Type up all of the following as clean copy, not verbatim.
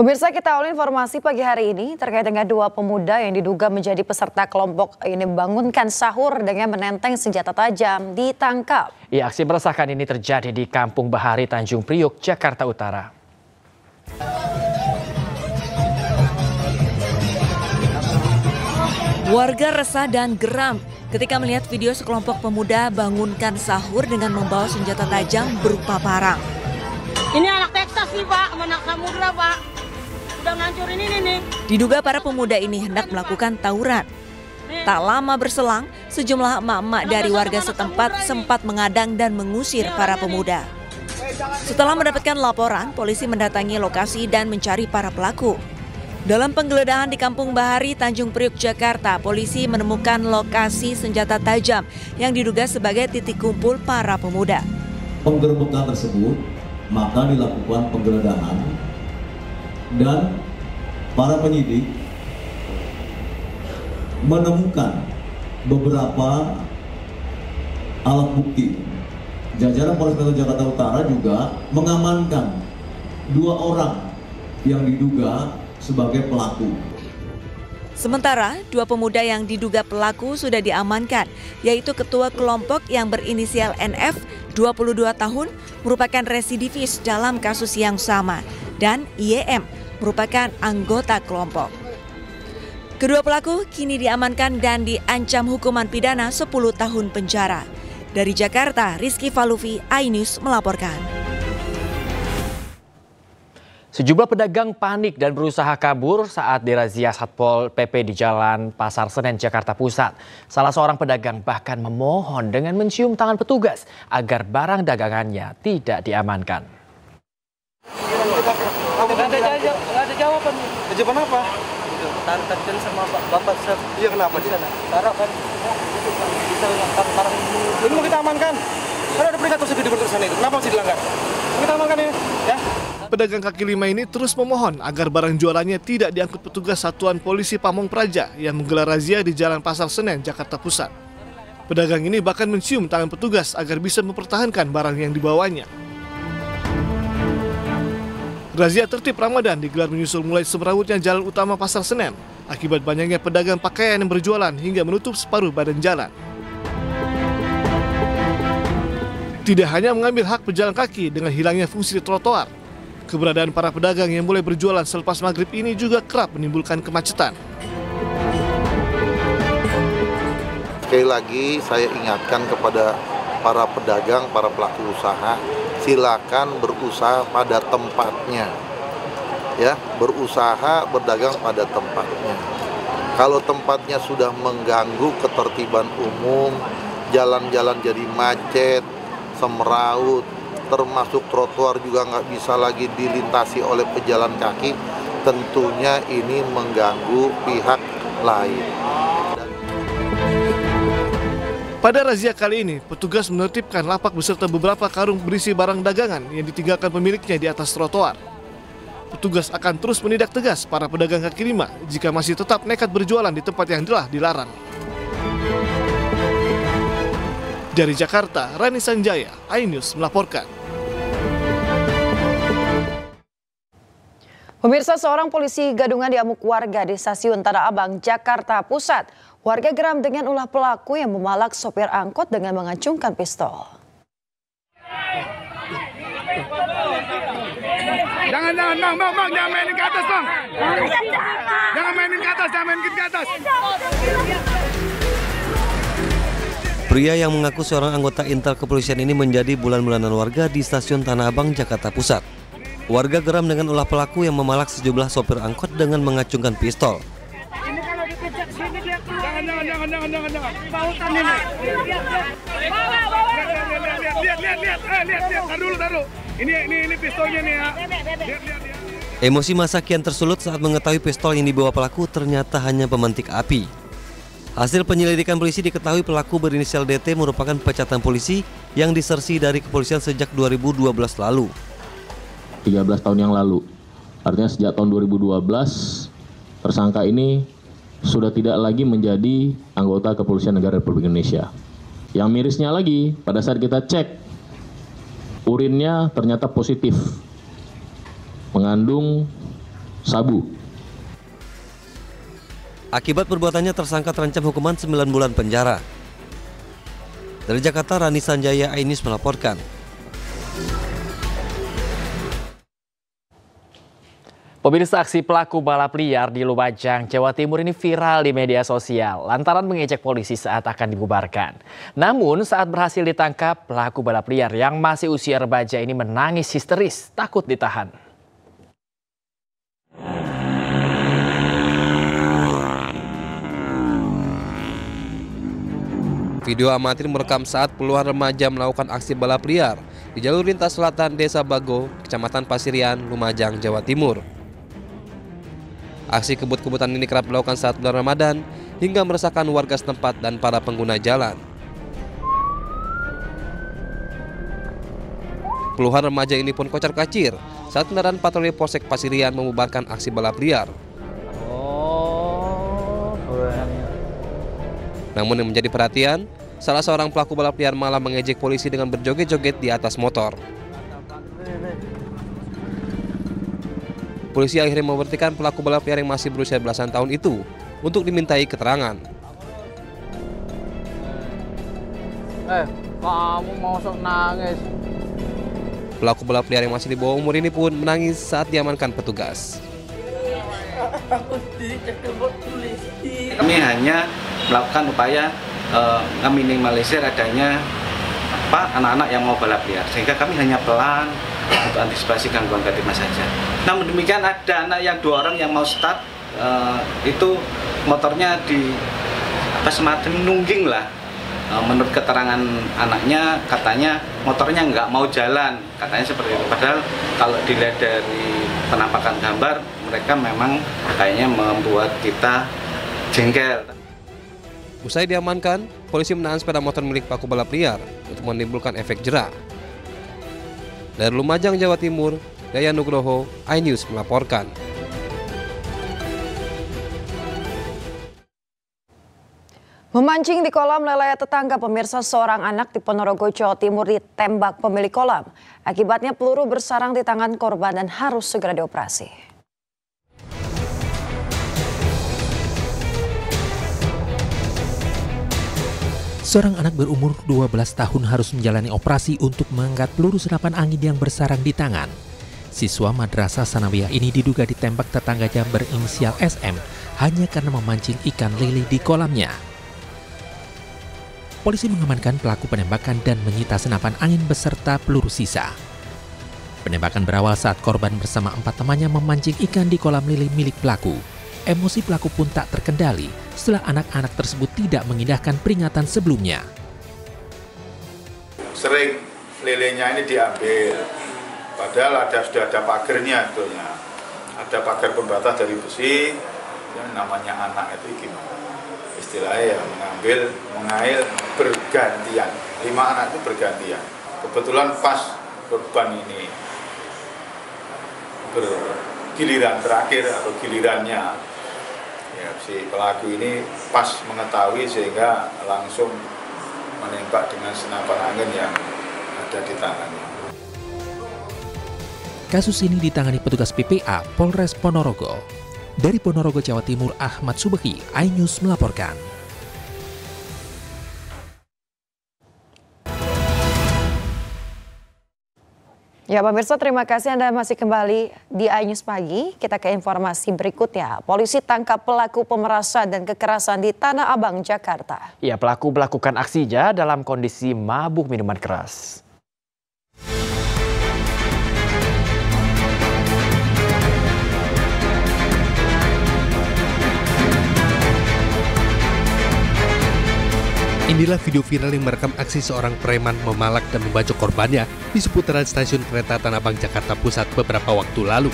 Pemirsa, kita awali informasi pagi hari ini terkait dengan dua pemuda yang diduga menjadi peserta kelompok ini membangunkan sahur dengan menenteng senjata tajam ditangkap. Ya, aksi meresahkan ini terjadi di Kampung Bahari, Tanjung Priok, Jakarta Utara. Warga resah dan geram ketika melihat video sekelompok pemuda bangunkan sahur dengan membawa senjata tajam berupa parang. Ini anak Texas nih Pak, anak Samudra Pak. Udah ngancurin ini nih. Diduga para pemuda ini hendak melakukan tawuran. Tak lama berselang, sejumlah emak-emak dari warga setempat sempat mengadang dan mengusir para pemuda. Setelah mendapatkan laporan, polisi mendatangi lokasi dan mencari para pelaku. Dalam penggeledahan di Kampung Bahari, Tanjung Priok, Jakarta, polisi menemukan lokasi senjata tajam yang diduga sebagai titik kumpul para pemuda. Penggerbekan tersebut, maka dilakukan penggeledahan dan para penyidik menemukan beberapa alat bukti. Jajaran Polres Metro Jakarta Utara juga mengamankan 2 orang yang diduga sebagai pelaku. Sementara, 2 pemuda yang diduga pelaku sudah diamankan, yaitu ketua kelompok yang berinisial NF, 22 tahun, merupakan residivis dalam kasus yang sama, dan IEM, merupakan anggota kelompok. Kedua pelaku kini diamankan dan diancam hukuman pidana 10 tahun penjara. Dari Jakarta, Rizky Falufi, iNews melaporkan. Sejumlah pedagang panik dan berusaha kabur saat dirazia Satpol PP di Jalan Pasar Senen, Jakarta Pusat. Salah seorang pedagang bahkan memohon dengan mencium tangan petugas agar barang dagangannya tidak diamankan. Nggak ada jawaban. Jawaban apa? Tadi sama Bapak. Iya, kenapa dia? Taruh kan. Ini mau kita amankan. Kan ada peringatan segede bertulisan itu. Kenapa masih dilanggar? Kita amankan ya. Pedagang kaki lima ini terus memohon agar barang jualannya tidak diangkut petugas Satuan Polisi Pamong Praja yang menggelar razia di Jalan Pasar Senen, Jakarta Pusat. Pedagang ini bahkan mencium tangan petugas agar bisa mempertahankan barang yang dibawanya. Razia tertib Ramadan digelar menyusul mulai semrawutnya jalan utama Pasar Senen akibat banyaknya pedagang pakaian yang berjualan hingga menutup separuh badan jalan. Tidak hanya mengambil hak pejalan kaki dengan hilangnya fungsi trotoar, keberadaan para pedagang yang mulai berjualan selepas maghrib ini juga kerap menimbulkan kemacetan. Sekali lagi saya ingatkan kepada para pedagang, para pelaku usaha, silakan berusaha pada tempatnya. Ya, berusaha berdagang pada tempatnya. Kalau tempatnya sudah mengganggu ketertiban umum, jalan-jalan jadi macet, semraut, termasuk trotoar juga nggak bisa lagi dilintasi oleh pejalan kaki, tentunya ini mengganggu pihak lain. Pada razia kali ini, petugas menertibkan lapak beserta beberapa karung berisi barang dagangan yang ditinggalkan pemiliknya di atas trotoar. Petugas akan terus menindak tegas para pedagang kaki lima jika masih tetap nekat berjualan di tempat yang telah dilarang. Dari Jakarta, Rani Sanjaya, iNews melaporkan. Pemirsa, seorang polisi gadungan diamuk warga di Stasiun Tanah Abang, Jakarta Pusat. Warga geram dengan ulah pelaku yang memalak sopir angkot dengan mengacungkan pistol. Jangan mainin ke atas bang. Jangan mainin ke atas. Pria yang mengaku seorang anggota Intel Kepolisian ini menjadi bulan-bulanan warga di Stasiun Tanah Abang, Jakarta Pusat. Warga geram dengan ulah pelaku yang memalak sejumlah sopir angkot dengan mengacungkan pistol. Ini kalau dikejar sini dia jangan. Bautan ini. Lihat. Taruh. Ini pistolnya nih ya. Lihat. Emosi massa kian tersulut saat mengetahui pistol yang dibawa pelaku ternyata hanya pemantik api. Hasil penyelidikan polisi diketahui pelaku berinisial DT merupakan pecatan polisi yang disersi dari kepolisian sejak 2012 lalu. 13 tahun yang lalu. Artinya sejak tahun 2012 tersangka ini sudah tidak lagi menjadi anggota Kepolisian Negara Republik Indonesia. Yang mirisnya lagi, pada saat kita cek urinnya ternyata positif mengandung sabu. Akibat perbuatannya tersangka terancam hukuman 9 bulan penjara. Dari Jakarta, Rani Sanjaya, iNews melaporkan. Pemirsa, aksi pelaku balap liar di Lumajang, Jawa Timur ini viral di media sosial lantaran mengejek polisi saat akan dibubarkan. Namun saat berhasil ditangkap, pelaku balap liar yang masih usia remaja ini menangis histeris, takut ditahan. Video amatir merekam saat puluhan remaja melakukan aksi balap liar di jalur lintas selatan Desa Bago, Kecamatan Pasirian, Lumajang, Jawa Timur. Aksi kebut-kebutan ini kerap dilakukan saat bulan Ramadan hingga meresahkan warga setempat dan para pengguna jalan. Puluhan remaja ini pun kocar-kacir saat kendaraan patroli Polsek Pasirian membubarkan aksi balap liar. Namun yang menjadi perhatian, salah seorang pelaku balap liar malah mengejek polisi dengan berjoget-joget di atas motor. Polisi akhirnya memberhentikan pelaku balap liar yang masih berusia belasan tahun itu untuk dimintai keterangan. Kamu mau sok nangis? Pelaku balap liar yang masih di bawah umur ini pun menangis saat diamankan petugas. Kami hanya melakukan upaya meminimalisir adanya anak-anak yang mau balap liar, sehingga kami hanya pelan untuk antisipasi gangguan ketertiban saja. Namun demikian ada anak yang 2 orang yang mau start, itu motornya di semacam nungging lah. Menurut keterangan anaknya, katanya motornya nggak mau jalan, katanya seperti itu. Padahal kalau dilihat dari penampakan gambar, mereka memang kayaknya membuat kita jengkel. Usai diamankan, polisi menahan sepeda motor milik pelaku balap liar untuk menimbulkan efek jera. Dari Lumajang, Jawa Timur, Daya Nugroho, iNews melaporkan. Memancing di kolam lele tetangga, pemirsa, seorang anak di Ponorogo, Jawa Timur ditembak pemilik kolam. Akibatnya peluru bersarang di tangan korban dan harus segera dioperasi. Seorang anak berumur 12 tahun harus menjalani operasi untuk mengangkat peluru senapan angin yang bersarang di tangan. Siswa Madrasah Sanawiyah ini diduga ditembak tetangganya berinisial SM hanya karena memancing ikan lele di kolamnya. Polisi mengamankan pelaku penembakan dan menyita senapan angin beserta peluru sisa. Penembakan berawal saat korban bersama 4 temannya memancing ikan di kolam lele milik pelaku. Emosi pelaku pun tak terkendali setelah anak-anak tersebut tidak mengindahkan peringatan sebelumnya. Sering lelenya ini diambil, padahal sudah ada pagernya sebetulnya. Ada pagar pembatas dari besi, yang namanya anak itu gimana? Istilahnya ya mengambil, mengail bergantian. 5 anak itu bergantian. Kebetulan pas korban ini bergiliran terakhir atau gilirannya, ya, si pelaku ini pas mengetahui sehingga langsung menembak dengan senapan angin yang ada di tangannya. Kasus ini ditangani petugas PPA Polres Ponorogo. Dari Ponorogo, Jawa Timur, Ahmad Subeki, iNews melaporkan. Ya pemirsa, terima kasih Anda masih kembali di iNews Pagi. Kita ke informasi berikutnya. Polisi tangkap pelaku pemerasan dan kekerasan di Tanah Abang, Jakarta. Ya, pelaku melakukan aksinya dalam kondisi mabuk minuman keras. Inilah video viral yang merekam aksi seorang preman memalak dan membacok korbannya di seputaran stasiun kereta Tanah Abang, Jakarta Pusat beberapa waktu lalu.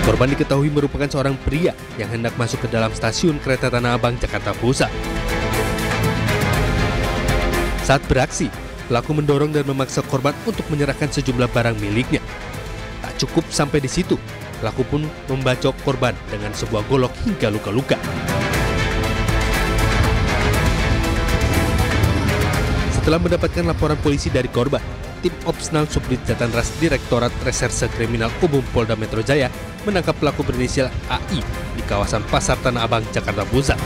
Korban diketahui merupakan seorang pria yang hendak masuk ke dalam stasiun kereta Tanah Abang, Jakarta Pusat. Saat beraksi, pelaku mendorong dan memaksa korban untuk menyerahkan sejumlah barang miliknya. Tak cukup sampai di situ, pelaku pun membacok korban dengan sebuah golok hingga luka-luka. Setelah mendapatkan laporan polisi dari korban, Tim Opsnal Subdit Jatanras Direktorat Reserse Kriminal Umum Polda Metro Jaya menangkap pelaku berinisial AI di kawasan Pasar Tanah Abang, Jakarta Pusat.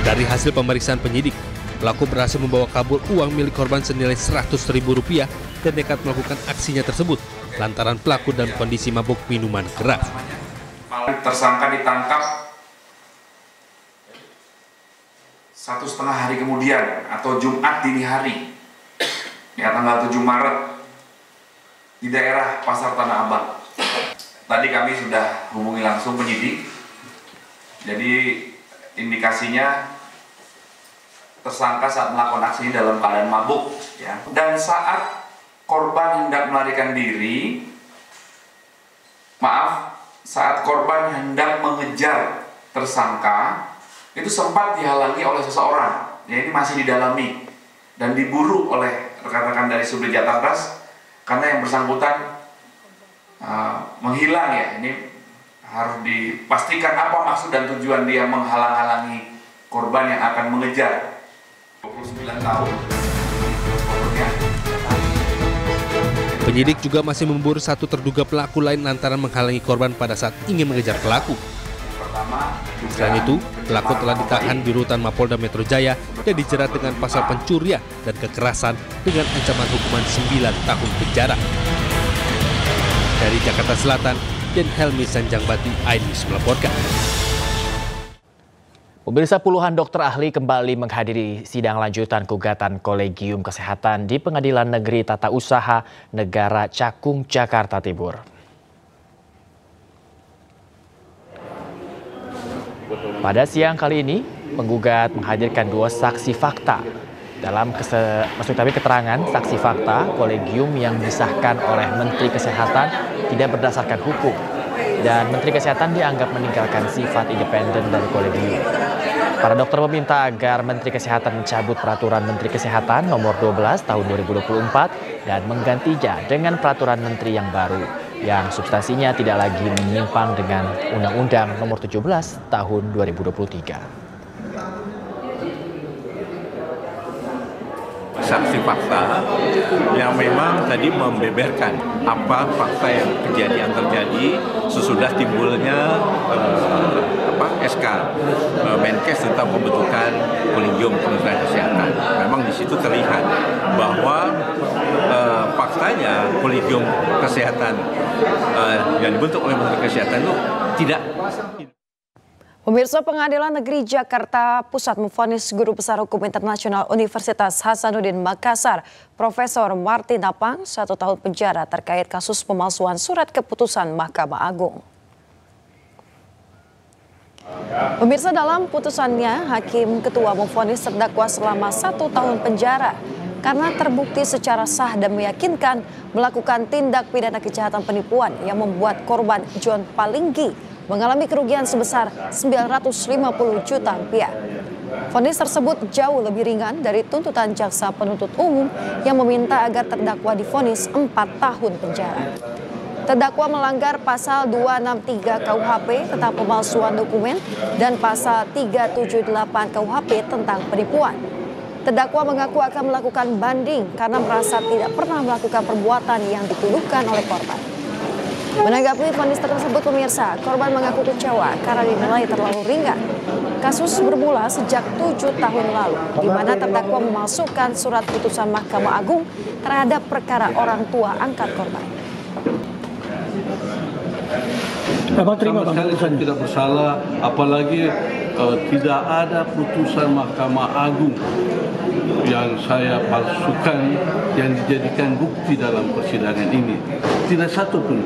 Dari hasil pemeriksaan penyidik, pelaku berhasil membawa kabur uang milik korban senilai Rp100.000 dan nekat melakukan aksinya tersebut lantaran pelaku dalam kondisi mabuk minuman keras. Tersangka ditangkap 1,5 hari kemudian atau Jumat dini hari, ya tanggal 7 Maret di daerah Pasar Tanah Abang. Tadi kami sudah hubungi langsung penyidik, jadi indikasinya tersangka saat melakukan aksi dalam keadaan mabuk, ya. Dan saat korban hendak melarikan diri, saat korban hendak mengejar tersangka, itu sempat dihalangi oleh seseorang, ya ini masih didalami dan diburu oleh rekan-rekan dari Subdit Jatanras karena yang bersangkutan menghilang, ya. Ini harus dipastikan apa maksud dan tujuan dia menghalang-halangi korban yang akan mengejar. 29 tahun. Penyidik juga masih memburu satu terduga pelaku lain lantaran menghalangi korban pada saat ingin mengejar pelaku. Selain itu, pelaku telah ditahan di rutan Mapolda Metro Jaya dan dijerat dengan pasal pencurian dan kekerasan dengan ancaman hukuman 9 tahun penjara. Dari Jakarta Selatan, Den Helmi Sanjangbati, iNews melaporkan. Pemirsa, puluhan dokter ahli kembali menghadiri sidang lanjutan gugatan Kolegium Kesehatan di Pengadilan Negeri Tata Usaha Negara Cakung, Jakarta Timur. Pada siang kali ini, penggugat menghadirkan 2 saksi fakta. Dalam keterangan saksi fakta, kolegium yang disahkan oleh Menteri Kesehatan tidak berdasarkan hukum. Dan Menteri Kesehatan dianggap meninggalkan sifat independen dari kolegium. Para dokter meminta agar Menteri Kesehatan mencabut Peraturan Menteri Kesehatan Nomor 12 Tahun 2024 dan menggantinya dengan Peraturan Menteri yang baru, yang substansinya tidak lagi menyimpang dengan Undang-Undang Nomor 17 Tahun 2023. Saksi fakta yang memang tadi membeberkan apa fakta yang kejadian terjadi sesudah timbulnya SK Menkes tentang pembentukan Kolegium Kementerian Kesehatan. Memang di situ terlihat bahwa faktanya Kolegium Kesehatan yang dibentuk oleh Menteri Kesehatan itu tidak. Pemirsa, Pengadilan Negeri Jakarta Pusat memvonis Guru Besar Hukum Internasional Universitas Hasanuddin Makassar, Profesor Martin Napang, 1 tahun penjara terkait kasus pemalsuan surat keputusan Mahkamah Agung. Pemirsa, dalam putusannya, Hakim Ketua memvonis terdakwa selama 1 tahun penjara karena terbukti secara sah dan meyakinkan melakukan tindak pidana kejahatan penipuan yang membuat korban John Palinggi mengalami kerugian sebesar 950 juta rupiah. Vonis tersebut jauh lebih ringan dari tuntutan jaksa penuntut umum yang meminta agar terdakwa divonis 4 tahun penjara. Terdakwa melanggar pasal 263 KUHP tentang pemalsuan dokumen dan pasal 378 KUHP tentang penipuan. Terdakwa mengaku akan melakukan banding karena merasa tidak pernah melakukan perbuatan yang dituduhkan oleh korban. Menanggapi vonis tersebut, pemirsa, korban mengaku kecewa karena dinilai terlalu ringan. Kasus bermula sejak 7 tahun lalu, di mana terdakwa memasukkan surat putusan Mahkamah Agung terhadap perkara orang tua angkat korban. Sama sekali saya tidak bersalah, apalagi tidak ada putusan Mahkamah Agung yang saya palsukan yang dijadikan bukti dalam persidangan ini. Tidak satu pun.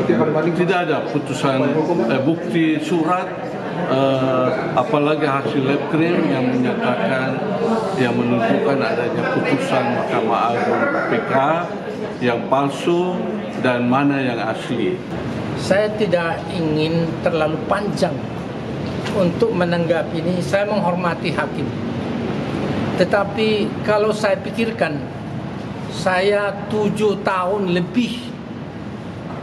Tidak ada putusan bukti surat, apalagi hasil lab krim yang menyatakan, yang menunjukkan adanya putusan Mahkamah Agung KPK yang palsu dan mana yang asli. Saya tidak ingin terlalu panjang untuk menanggapi ini. Saya menghormati hakim. Tetapi kalau saya pikirkan, saya 7 tahun lebih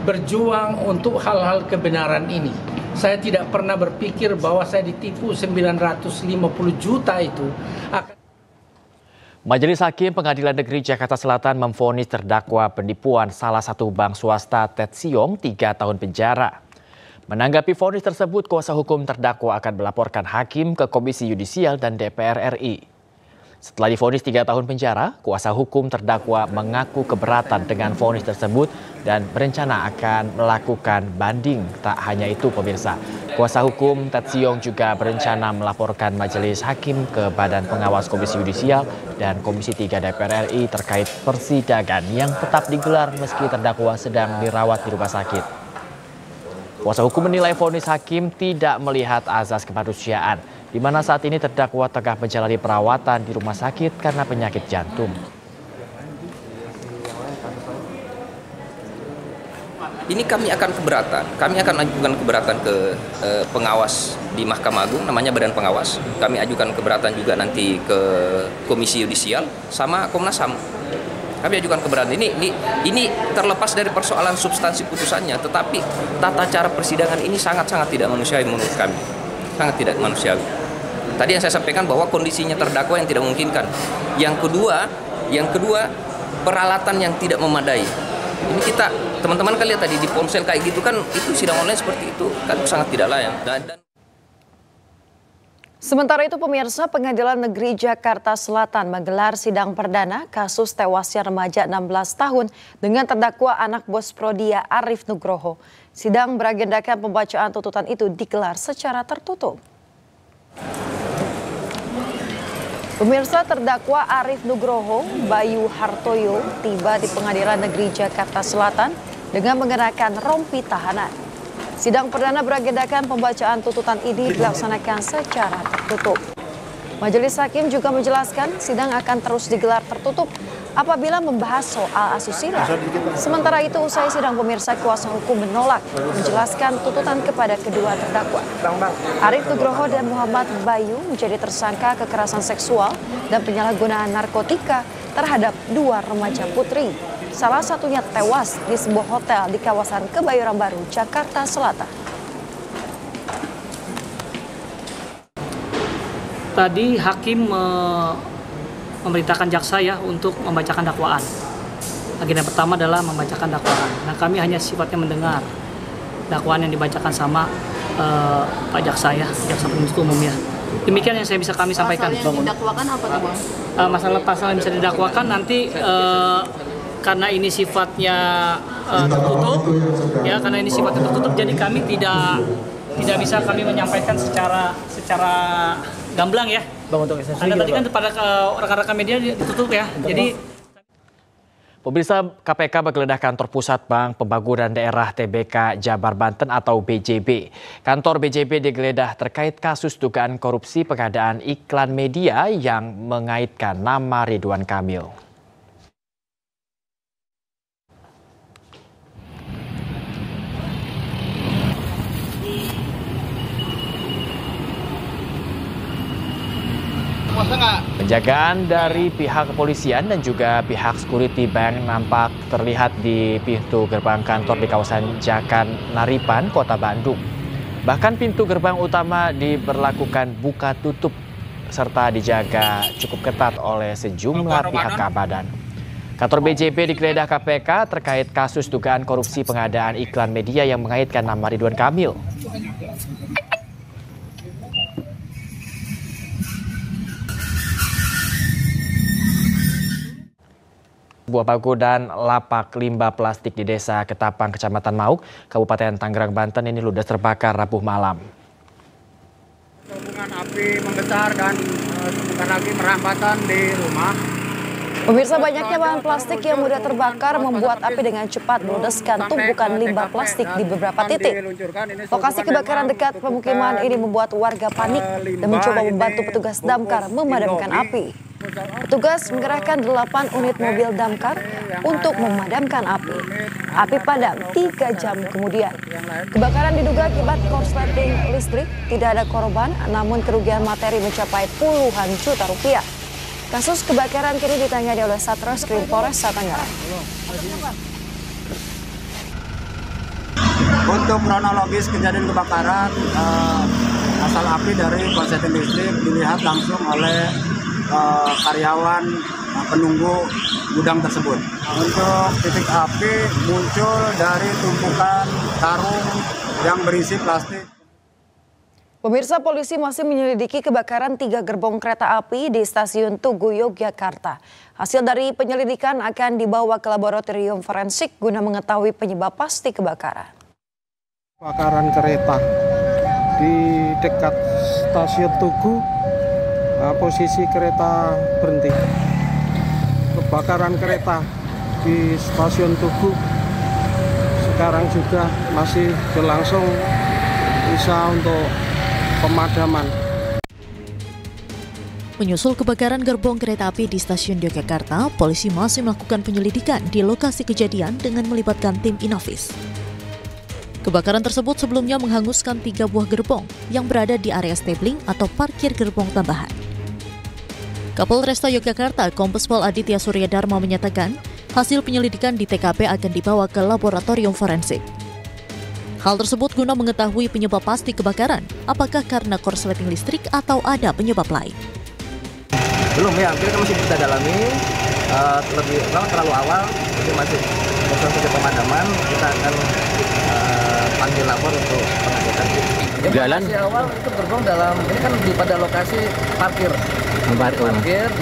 berjuang untuk hal-hal kebenaran ini. Saya tidak pernah berpikir bahwa saya ditipu 950 juta itu akan. Majelis Hakim Pengadilan Negeri Jakarta Selatan memvonis terdakwa penipuan salah satu bank swasta Ted Siong 3 tahun penjara. Menanggapi vonis tersebut, kuasa hukum terdakwa akan melaporkan hakim ke Komisi Yudisial dan DPR RI. Setelah divonis 3 tahun penjara, kuasa hukum terdakwa mengaku keberatan dengan vonis tersebut dan berencana akan melakukan banding. Tak hanya itu pemirsa, kuasa hukum Ted Siong juga berencana melaporkan majelis hakim ke Badan Pengawas Komisi Yudisial dan Komisi 3 DPR RI terkait persidangan yang tetap digelar meski terdakwa sedang dirawat di rumah sakit. Kuasa hukum menilai vonis hakim tidak melihat azas kemanusiaan, di mana saat ini terdakwa tengah menjalani perawatan di rumah sakit karena penyakit jantung. Ini kami akan keberatan. Kami akan ajukan keberatan ke pengawas di Mahkamah Agung, namanya Badan Pengawas. Kami ajukan keberatan juga nanti ke Komisi Yudisial sama Komnas HAM. Kami ajukan keberatan. Ini terlepas dari persoalan substansi putusannya, tetapi tata cara persidangan ini sangat-sangat tidak manusiawi menurut kami. Sangat tidak manusiawi. Tadi yang saya sampaikan bahwa kondisinya terdakwa yang tidak memungkinkan. Yang kedua peralatan yang tidak memadai. Ini kita teman-teman kan lihat tadi di ponsel kayak gitu kan, itu sidang online seperti itu kan sangat tidak layak. Sementara itu pemirsa, Pengadilan Negeri Jakarta Selatan menggelar sidang perdana kasus tewasnya remaja 16 tahun dengan terdakwa anak bos Prodia Arif Nugroho. Sidang beragendakan pembacaan tuntutan itu digelar secara tertutup. Pemirsa, terdakwa Arif Nugroho Bayu Hartoyo tiba di Pengadilan Negeri Jakarta Selatan dengan mengenakan rompi tahanan. Sidang perdana beragendakan pembacaan tuntutan ini dilaksanakan secara tertutup. Majelis hakim juga menjelaskan sidang akan terus digelar tertutup apabila membahas soal asusila. Sementara itu, usai sidang pemirsa, kuasa hukum menolak menjelaskan tuntutan kepada kedua terdakwa. Arif Nugroho dan Muhammad Bayu menjadi tersangka kekerasan seksual dan penyalahgunaan narkotika terhadap 2 remaja putri. Salah satunya tewas di sebuah hotel di kawasan Kebayoran Baru, Jakarta Selatan. Tadi hakim memerintahkan jaksa ya untuk membacakan dakwaan. Agenda pertama adalah membacakan dakwaan. Nah, kami hanya sifatnya mendengar dakwaan yang dibacakan sama Pak Jaksa ya, Jaksa Penuntut Umum ya. Demikian yang saya bisa kami sampaikan. Pasal yang didakwakan apa tuh, Bang? Masalah pasal yang bisa didakwakan nanti karena ini sifatnya tertutup, ya karena ini sifatnya tertutup, jadi kami tidak bisa kami menyampaikan secara gamblang ya. Bang, untuk Anda tadi kan pada rekan-rekan media ditutup ya, jadi. Pemirsa, KPK menggeledah kantor pusat Bank Pembangunan Daerah TBK Jabar Banten atau BJB. Kantor BJB digeledah terkait kasus dugaan korupsi pengadaan iklan media yang mengaitkan nama Ridwan Kamil. Penjagaan dari pihak kepolisian dan juga pihak security bank nampak terlihat di pintu gerbang kantor di kawasan Jakan Naripan, Kota Bandung. Bahkan pintu gerbang utama diberlakukan buka tutup serta dijaga cukup ketat oleh sejumlah pihak keamanan. Kantor BJB digeledah KPK terkait kasus dugaan korupsi pengadaan iklan media yang mengaitkan nama Ridwan Kamil. Buah batu dan lapak limbah plastik di Desa Ketapang, Kecamatan Mauk, Kabupaten Tangerang, Banten ini ludes terbakar Rabu malam. Hubungan api membesar dan sebentar lagi merambatan di rumah. Pemirsa, banyaknya bahan plastik yang mudah terbakar membuat api dengan cepat meludeskan tumpukan limbah plastik di beberapa titik. Lokasi kebakaran dekat pemukiman ini membuat warga panik dan mencoba membantu petugas damkar memadamkan api. Petugas mengerahkan 8 unit mobil damkar untuk memadamkan api. Api padam 3 jam kemudian. Kebakaran diduga akibat korsleting listrik. Tidak ada korban, namun kerugian materi mencapai puluhan juta rupiah. Kasus kebakaran kini ditangani oleh Satreskrim Polres Tangerang. Untuk kronologis kejadian kebakaran, asal api dari korsleting listrik dilihat langsung oleh karyawan penunggu gudang tersebut. Untuk titik api muncul dari tumpukan karung yang berisi plastik. Pemirsa, polisi masih menyelidiki kebakaran 3 gerbong kereta api di stasiun Tugu, Yogyakarta. Hasil dari penyelidikan akan dibawa ke laboratorium forensik guna mengetahui penyebab pasti kebakaran. Kebakaran kereta di dekat stasiun Tugu, posisi kereta berhenti. Kebakaran kereta di stasiun Tugu sekarang juga masih berlangsung, bisa untuk pemadaman. Menyusul kebakaran gerbong kereta api di stasiun Yogyakarta, polisi masih melakukan penyelidikan di lokasi kejadian dengan melibatkan tim Inavis. Kebakaran tersebut sebelumnya menghanguskan 3 buah gerbong yang berada di area stabling atau parkir gerbong tambahan. Kapolresta Yogyakarta, Kombes Pol Aditya Surya Dharma menyatakan, hasil penyelidikan di TKP akan dibawa ke laboratorium forensik. Hal tersebut guna mengetahui penyebab pasti kebakaran, apakah karena korsleting listrik atau ada penyebab lain. Belum ya, kita masih kita dalami, terlalu awal, jadi masih proses pemadaman, kita akan panggil lapor untuk pengecekan. Jalan awal itu gerbong dalam, ini kan pada lokasi parkir di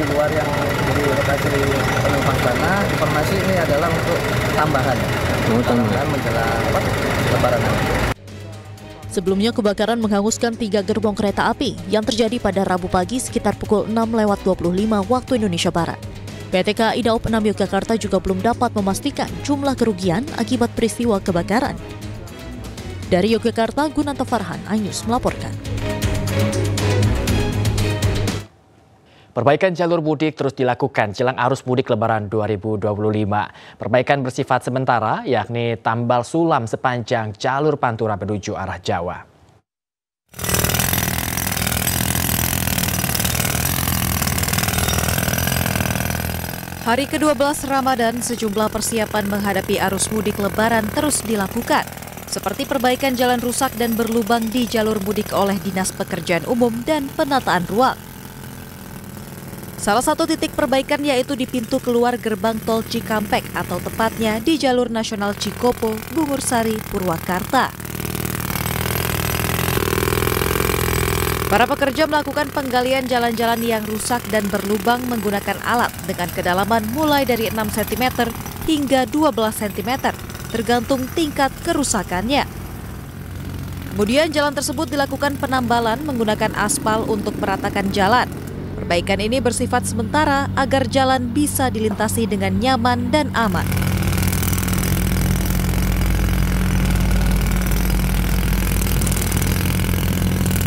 luar yang di lokasi penumpang sana. Informasi ini adalah untuk tambahan menjelang Lebaran. Sebelumnya kebakaran menghanguskan 3 gerbong kereta api yang terjadi pada Rabu pagi sekitar pukul 6.25 waktu Indonesia Barat. PT KAI Daob 6 Yogyakarta juga belum dapat memastikan jumlah kerugian akibat peristiwa kebakaran. Dari Yogyakarta, Gunanto Farhan, iNews melaporkan. Perbaikan jalur mudik terus dilakukan jelang arus mudik Lebaran 2025. Perbaikan bersifat sementara, yakni tambal sulam sepanjang jalur Pantura menuju arah Jawa. Hari ke-12 Ramadan, sejumlah persiapan menghadapi arus mudik Lebaran terus dilakukan, seperti perbaikan jalan rusak dan berlubang di jalur mudik oleh Dinas Pekerjaan Umum dan penataan ruang. Salah satu titik perbaikan yaitu di pintu keluar gerbang tol Cikampek atau tepatnya di jalur nasional Cikopo, Bungursari, Purwakarta. Para pekerja melakukan penggalian jalan-jalan yang rusak dan berlubang menggunakan alat dengan kedalaman mulai dari 6 cm hingga 12 cm, tergantung tingkat kerusakannya. Kemudian jalan tersebut dilakukan penambalan menggunakan aspal untuk meratakan jalan. Perbaikan ini bersifat sementara agar jalan bisa dilintasi dengan nyaman dan aman.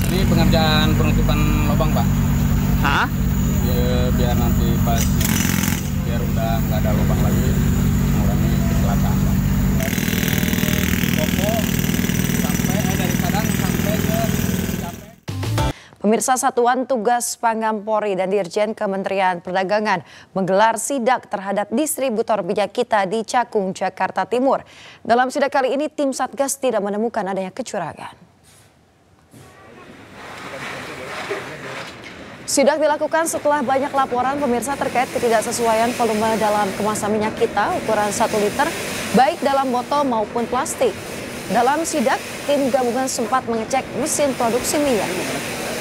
Ini pengerjaan penutupan lubang, Pak. Hah? Biar nanti pas biar udah nggak ada lubang lagi, mengurangi kecelakaan. Dari Kopo sampai dari Padang sampai ke Pemirsa, Satuan Tugas Pangan Polri dan Dirjen Kementerian Perdagangan menggelar sidak terhadap distributor minyak kita di Cakung, Jakarta Timur. Dalam sidak kali ini, tim Satgas tidak menemukan adanya kecurangan. Sidak dilakukan setelah banyak laporan pemirsa terkait ketidaksesuaian volume dalam kemasan minyak kita ukuran 1 liter, baik dalam botol maupun plastik. Dalam sidak, tim gabungan sempat mengecek mesin produksi minyak.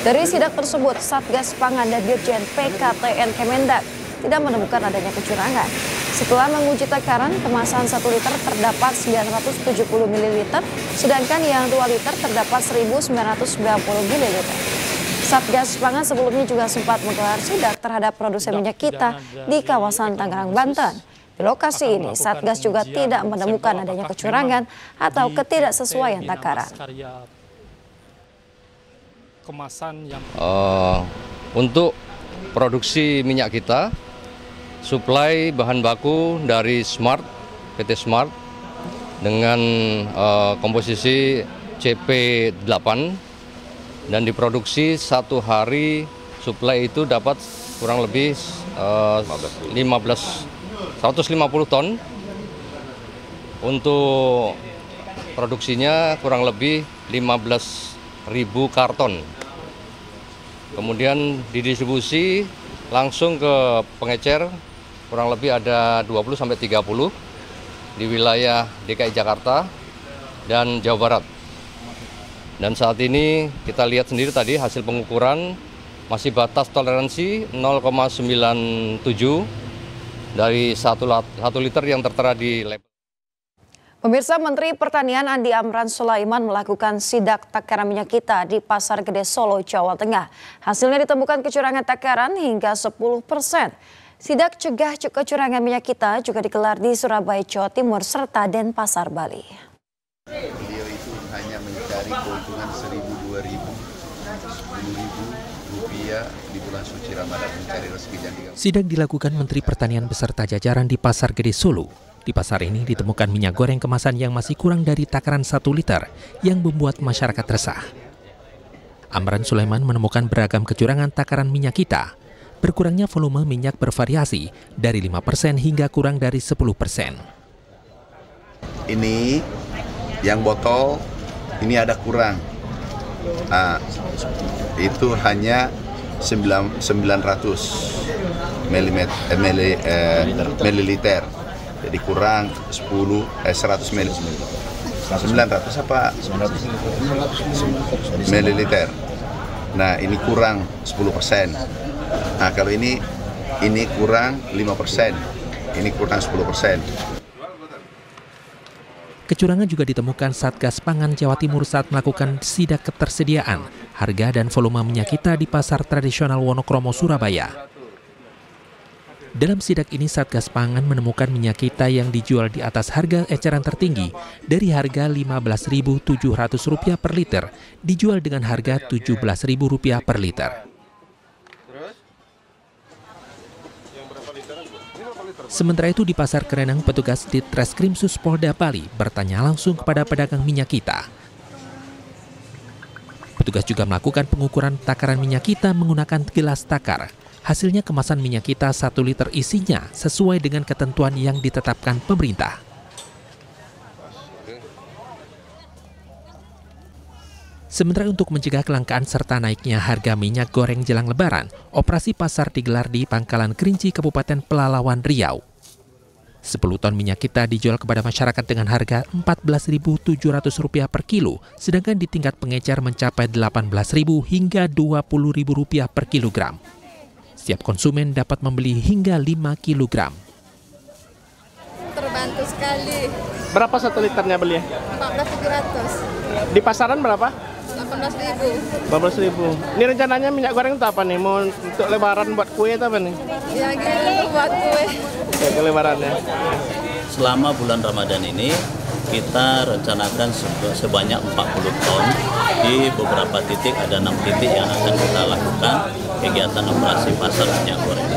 Dari sidak tersebut, Satgas Pangan dan Dirjen PKTN Kemendak tidak menemukan adanya kecurangan. Setelah menguji takaran, kemasan 1 liter terdapat 970 ml, sedangkan yang 2 liter terdapat 1990 ml. Satgas Pangan sebelumnya juga sempat menggelar sidak terhadap produsen minyak kita di kawasan Tangerang, Banten. Di lokasi ini, Satgas juga tidak menemukan adanya kecurangan atau ketidaksesuaian takaran. Untuk produksi minyak kita, suplai bahan baku dari Smart, PT Smart dengan komposisi CP8 dan diproduksi 1 hari suplai itu dapat kurang lebih 150 ton. Untuk produksinya kurang lebih 15.000 karton. Kemudian didistribusi langsung ke pengecer, kurang lebih ada 20-30 di wilayah DKI Jakarta dan Jawa Barat. Dan saat ini kita lihat sendiri tadi hasil pengukuran masih batas toleransi 0,97 dari 1 liter yang tertera di label. Pemirsa, Menteri Pertanian Andi Amran Sulaiman melakukan sidak takaran minyak kita di Pasar Gede Solo, Jawa Tengah. Hasilnya ditemukan kecurangan takaran hingga 10%. Sidak cegah kecurangan minyak kita juga digelar di Surabaya, Jawa Timur, serta Denpasar, Bali. Beliau itu hanya mencari keuntungan 1.000, 2.000, 10.000 rupiah di bulan suci Ramadan, mencari rezeki dan Sidak dilakukan Menteri Pertanian beserta jajaran di Pasar Gede Solo. Di pasar ini ditemukan minyak goreng kemasan yang masih kurang dari takaran 1 liter yang membuat masyarakat resah. Amran Sulaiman menemukan beragam kecurangan takaran minyak kita. Berkurangnya volume minyak bervariasi dari 5% hingga kurang dari 10%. Ini yang botol ini ada kurang. Nah, itu hanya 900 mililiter. Jadi kurang 100 ml. 900 apa? 900 mililiter. Nah, ini kurang 10%. Nah, kalau ini kurang 5%. Ini kurang 10%. Kecurangan juga ditemukan Satgas Pangan Jawa Timur saat melakukan sidak ketersediaan, harga dan volume minyak kita di pasar tradisional Wonokromo, Surabaya. Dalam sidak ini, Satgas Pangan menemukan minyak kita yang dijual di atas harga eceran tertinggi dari harga Rp15.700 per liter, dijual dengan harga Rp17.000 per liter. Sementara itu di Pasar Kerenang, petugas di Treskrimsus Polda Bali bertanya langsung kepada pedagang minyak kita. Petugas juga melakukan pengukuran takaran minyak kita menggunakan gelas takar. Hasilnya kemasan minyak kita 1 liter isinya sesuai dengan ketentuan yang ditetapkan pemerintah. Sementara untuk mencegah kelangkaan serta naiknya harga minyak goreng jelang Lebaran, operasi pasar digelar di Pangkalan Kerinci, Kabupaten Pelalawan, Riau. 10 ton minyak kita dijual kepada masyarakat dengan harga Rp14.700 per kilo, sedangkan di tingkat pengecer mencapai Rp18.000 hingga Rp20.000 per kilogram. Setiap konsumen dapat membeli hingga 5 kilogram. Terbantu sekali. Berapa 1 liternya beli? 14.700. Di pasaran berapa? 18.000. 18.000. Ini rencananya minyak goreng itu apa nih? Mau untuk Lebaran buat kue atau apa nih? Ya gitu buat kue. Ya, Lebaran ya. Selama bulan Ramadan ini kita rencanakan sebanyak 40 ton. Di beberapa titik, ada 6 titik yang akan kita lakukan kegiatan operasi pasar minyak goreng.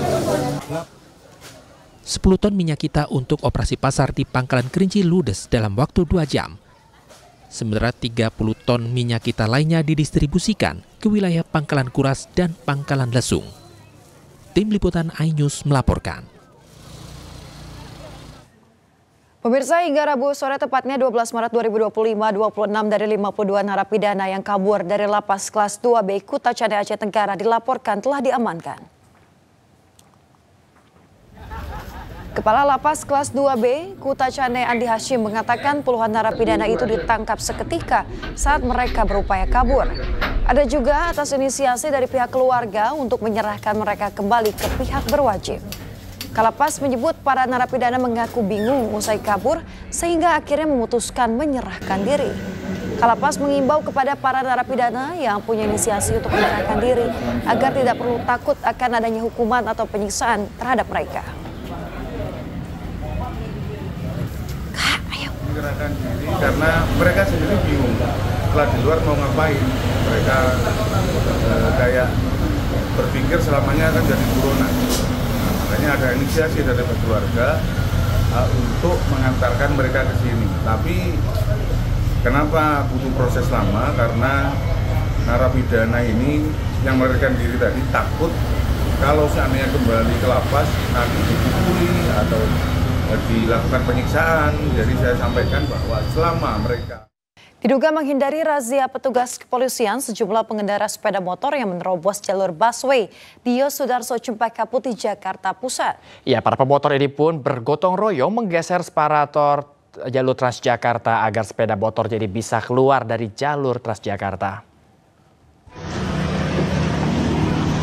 10 ton minyak kita untuk operasi pasar di Pangkalan Kerinci ludes dalam waktu 2 jam. Sementara 30 ton minyak kita lainnya didistribusikan ke wilayah Pangkalan Kuras dan Pangkalan Lesung. Tim Liputan iNews melaporkan. Pemirsa, hingga Rabu sore tepatnya 12 Maret 2025, 26 dari 52 narapidana yang kabur dari lapas kelas 2B Kuta Cane Aceh Tenggara dilaporkan telah diamankan. Kepala Lapas kelas 2B Kuta Cane Andi Hashim mengatakan puluhan narapidana itu ditangkap seketika saat mereka berupaya kabur. Ada juga atas inisiasi dari pihak keluarga untuk menyerahkan mereka kembali ke pihak berwajib. Kalapas menyebut para narapidana mengaku bingung usai kabur sehingga akhirnya memutuskan menyerahkan diri. Kalapas mengimbau kepada para narapidana yang punya inisiasi untuk menyerahkan diri agar tidak perlu takut akan adanya hukuman atau penyiksaan terhadap mereka. Menyerahkan diri karena mereka sendiri bingung setelah di luar mau ngapain. Mereka kayak berpikir selamanya akan jadi buronan. Makanya ada inisiasi dari keluarga untuk mengantarkan mereka ke sini. Tapi kenapa butuh proses lama? Karena narapidana ini yang melarikan diri tadi takut kalau seandainya kembali ke lapas nanti dipukuli atau dilakukan penyiksaan. Jadi saya sampaikan bahwa selama mereka Diduga menghindari razia petugas kepolisian, sejumlah pengendara sepeda motor yang menerobos jalur busway di Yosudarso Cempaka Putih, Jakarta Pusat. Ya, para pemotor ini pun bergotong royong menggeser separator jalur Transjakarta agar sepeda motor jadi bisa keluar dari jalur Transjakarta.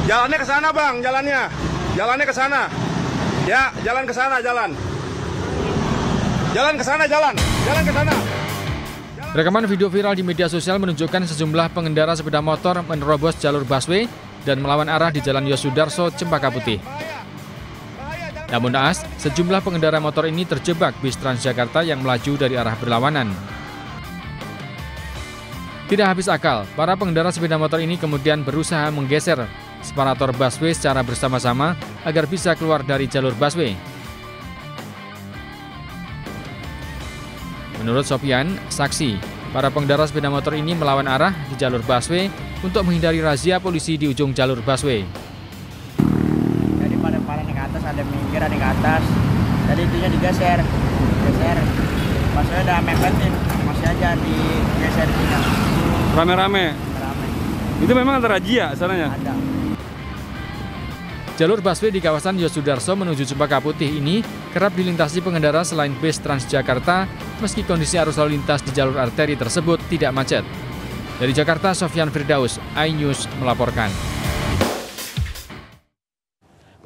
Jalannya ke sana, Bang, jalannya. Jalannya ke sana. Ya, jalan ke sana, jalan. Jalan ke sana, jalan. Jalan ke sana. Rekaman video viral di media sosial menunjukkan sejumlah pengendara sepeda motor menerobos jalur busway dan melawan arah di Jalan Yosudarso, Cempaka Putih. Namun naas, sejumlah pengendara motor ini terjebak bis Transjakarta yang melaju dari arah berlawanan. Tidak habis akal, para pengendara sepeda motor ini kemudian berusaha menggeser separator busway secara bersama-sama agar bisa keluar dari jalur busway. Menurut Sofian, saksi, para pengendara sepeda motor ini melawan arah di jalur busway untuk menghindari razia polisi di ujung jalur busway. Jadi pada ke atas, ada minggir, ada ke atas. Jadi intinya digeser. Busway udah mepetin, masih aja digeser. Rame-rame? Rame. Itu memang ada razia sananya? Ada. Jalur busway di kawasan Yosudarso menuju Cempaka Putih ini kerap dilintasi pengendara selain bis Transjakarta, meski kondisi arus lalu lintas di jalur arteri tersebut tidak macet. Dari Jakarta, Sofyan Firdaus, iNews melaporkan.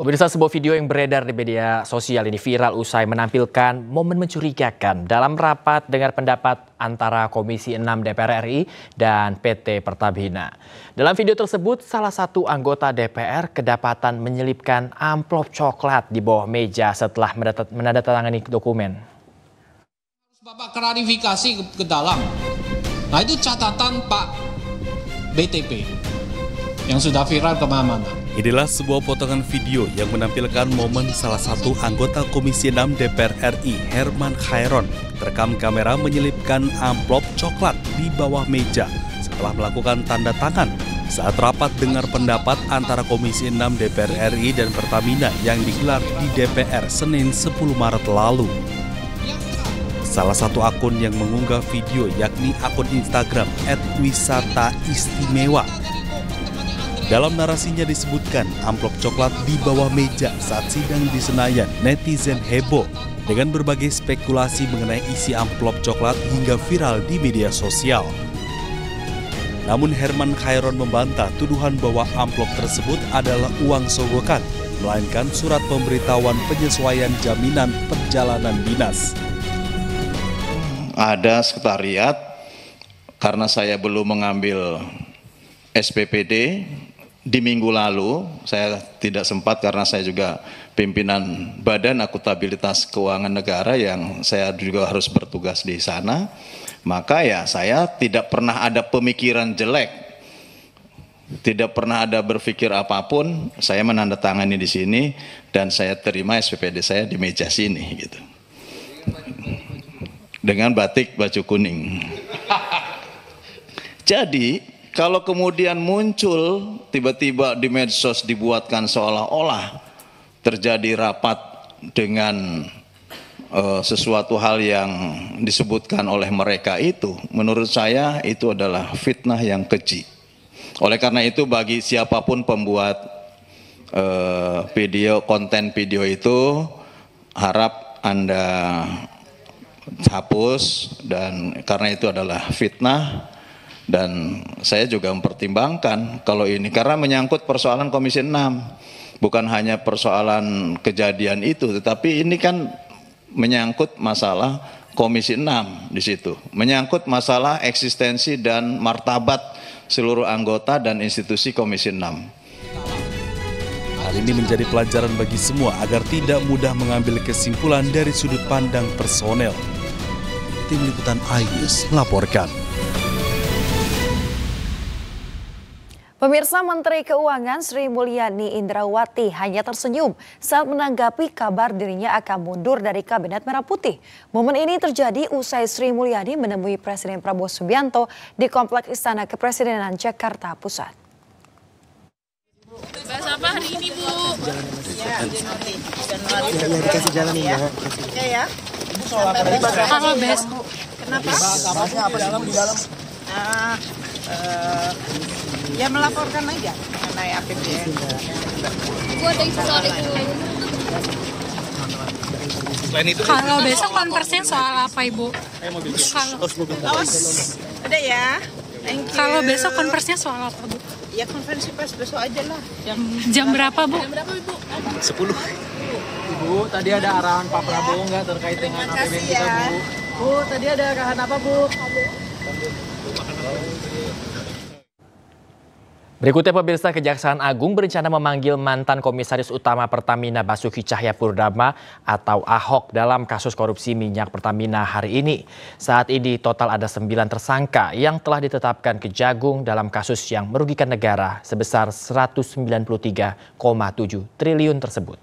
Pemirsa, sebuah video yang beredar di media sosial ini viral usai menampilkan momen mencurigakan dalam rapat dengar pendapat antara Komisi 6 DPR RI dan PT Pertamina. Dalam video tersebut, salah satu anggota DPR kedapatan menyelipkan amplop coklat di bawah meja setelah menandatangani dokumen. Bapak klarifikasi ke dalam. Nah, itu catatan Pak BTP yang sudah viral kemana-mana. Inilah sebuah potongan video yang menampilkan momen salah satu anggota Komisi 6 DPR RI, Herman Khairon, terekam kamera menyelipkan amplop coklat di bawah meja setelah melakukan tanda tangan saat rapat dengar pendapat antara Komisi 6 DPR RI dan Pertamina yang digelar di DPR Senin 10 Maret lalu. Salah satu akun yang mengunggah video yakni akun Instagram @wisataistimewa. Dalam narasinya disebutkan amplop coklat di bawah meja saat sidang di Senayan, netizen heboh dengan berbagai spekulasi mengenai isi amplop coklat hingga viral di media sosial. Namun Herman Khairon membantah tuduhan bahwa amplop tersebut adalah uang sogokan, melainkan surat pemberitahuan penyesuaian jaminan perjalanan dinas. Ada sekretariat, karena saya belum mengambil SPPD, di minggu lalu saya tidak sempat karena saya juga pimpinan Badan Akuntabilitas Keuangan Negara yang saya juga harus bertugas di sana. Maka ya saya tidak pernah ada pemikiran jelek, tidak pernah ada berpikir apapun. Saya menandatangani di sini dan saya terima SPPD saya di meja sini gitu. Dengan batik baju kuning. Jadi kalau kemudian muncul tiba-tiba di medsos dibuatkan seolah-olah terjadi rapat dengan sesuatu hal yang disebutkan oleh mereka itu, menurut saya itu adalah fitnah yang keji. Oleh karena itu bagi siapapun pembuat konten video itu, harap Anda hapus, dan karena itu adalah fitnah. Dan saya juga mempertimbangkan kalau ini karena menyangkut persoalan Komisi 6, bukan hanya persoalan kejadian itu, tetapi ini kan menyangkut masalah Komisi 6 di situ, menyangkut masalah eksistensi dan martabat seluruh anggota dan institusi Komisi 6. Hal ini menjadi pelajaran bagi semua agar tidak mudah mengambil kesimpulan dari sudut pandang personel. Tim Liputan iNews melaporkan. Pemirsa, Menteri Keuangan Sri Mulyani Indrawati hanya tersenyum saat menanggapi kabar dirinya akan mundur dari Kabinet Merah Putih. Momen ini terjadi usai Sri Mulyani menemui Presiden Prabowo Subianto di Kompleks Istana Kepresidenan Jakarta Pusat. Bahas apa hari ini, Bu? Ya, dikasih jalan ya. Ya. Ibu soal apa? Kenapa? Bahasnya apa sih di dalam? Ya melaporkan aja mengenai APBN. Bu, ada isu soal itu. Selain itu, kalau besok konversinya soal apa, Ibu? Ada ya. Thank you. Kalau besok konversinya soal apa, Bu? Ya konferensi pers besok aja lah. Jam berapa, Bu? Jam berapa, Ibu? 10. Ibu, tadi ada arahan Pak Prabowo nggak terkait dengan APBN kita, Bu? Bu, tadi ada arahan apa, Bu? Berikutnya pemirsa, Kejaksaan Agung berencana memanggil mantan Komisaris Utama Pertamina Basuki Cahayapurnama atau Ahok dalam kasus korupsi minyak Pertamina hari ini. Saat ini total ada 9 tersangka yang telah ditetapkan Kejagung dalam kasus yang merugikan negara sebesar 193,7 triliun tersebut.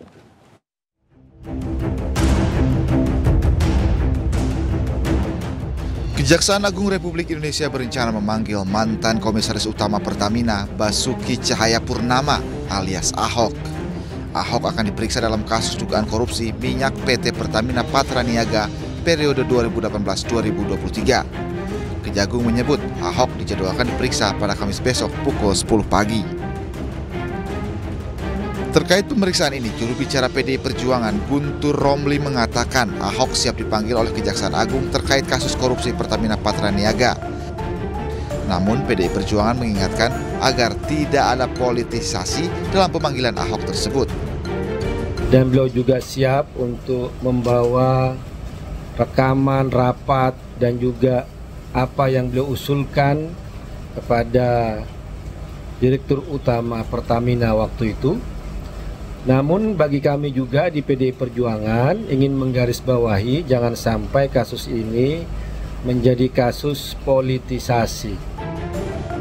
Kejaksaan Agung Republik Indonesia berencana memanggil mantan Komisaris Utama Pertamina Basuki Cahayapurnama alias Ahok. Ahok akan diperiksa dalam kasus dugaan korupsi minyak PT Pertamina Patraniaga periode 2018-2023. Kejagung menyebut Ahok dijadwalkan diperiksa pada Kamis besok pukul 10 pagi. Terkait pemeriksaan ini, juru bicara PDI Perjuangan Guntur Romli mengatakan Ahok siap dipanggil oleh Kejaksaan Agung terkait kasus korupsi Pertamina Patraniaga. Namun PDI Perjuangan mengingatkan agar tidak ada politisasi dalam pemanggilan Ahok tersebut. Dan beliau juga siap untuk membawa rekaman, rapat, dan juga apa yang beliau usulkan kepada Direktur Utama Pertamina waktu itu. Namun bagi kami juga di PDI Perjuangan ingin menggarisbawahi jangan sampai kasus ini menjadi kasus politisasi.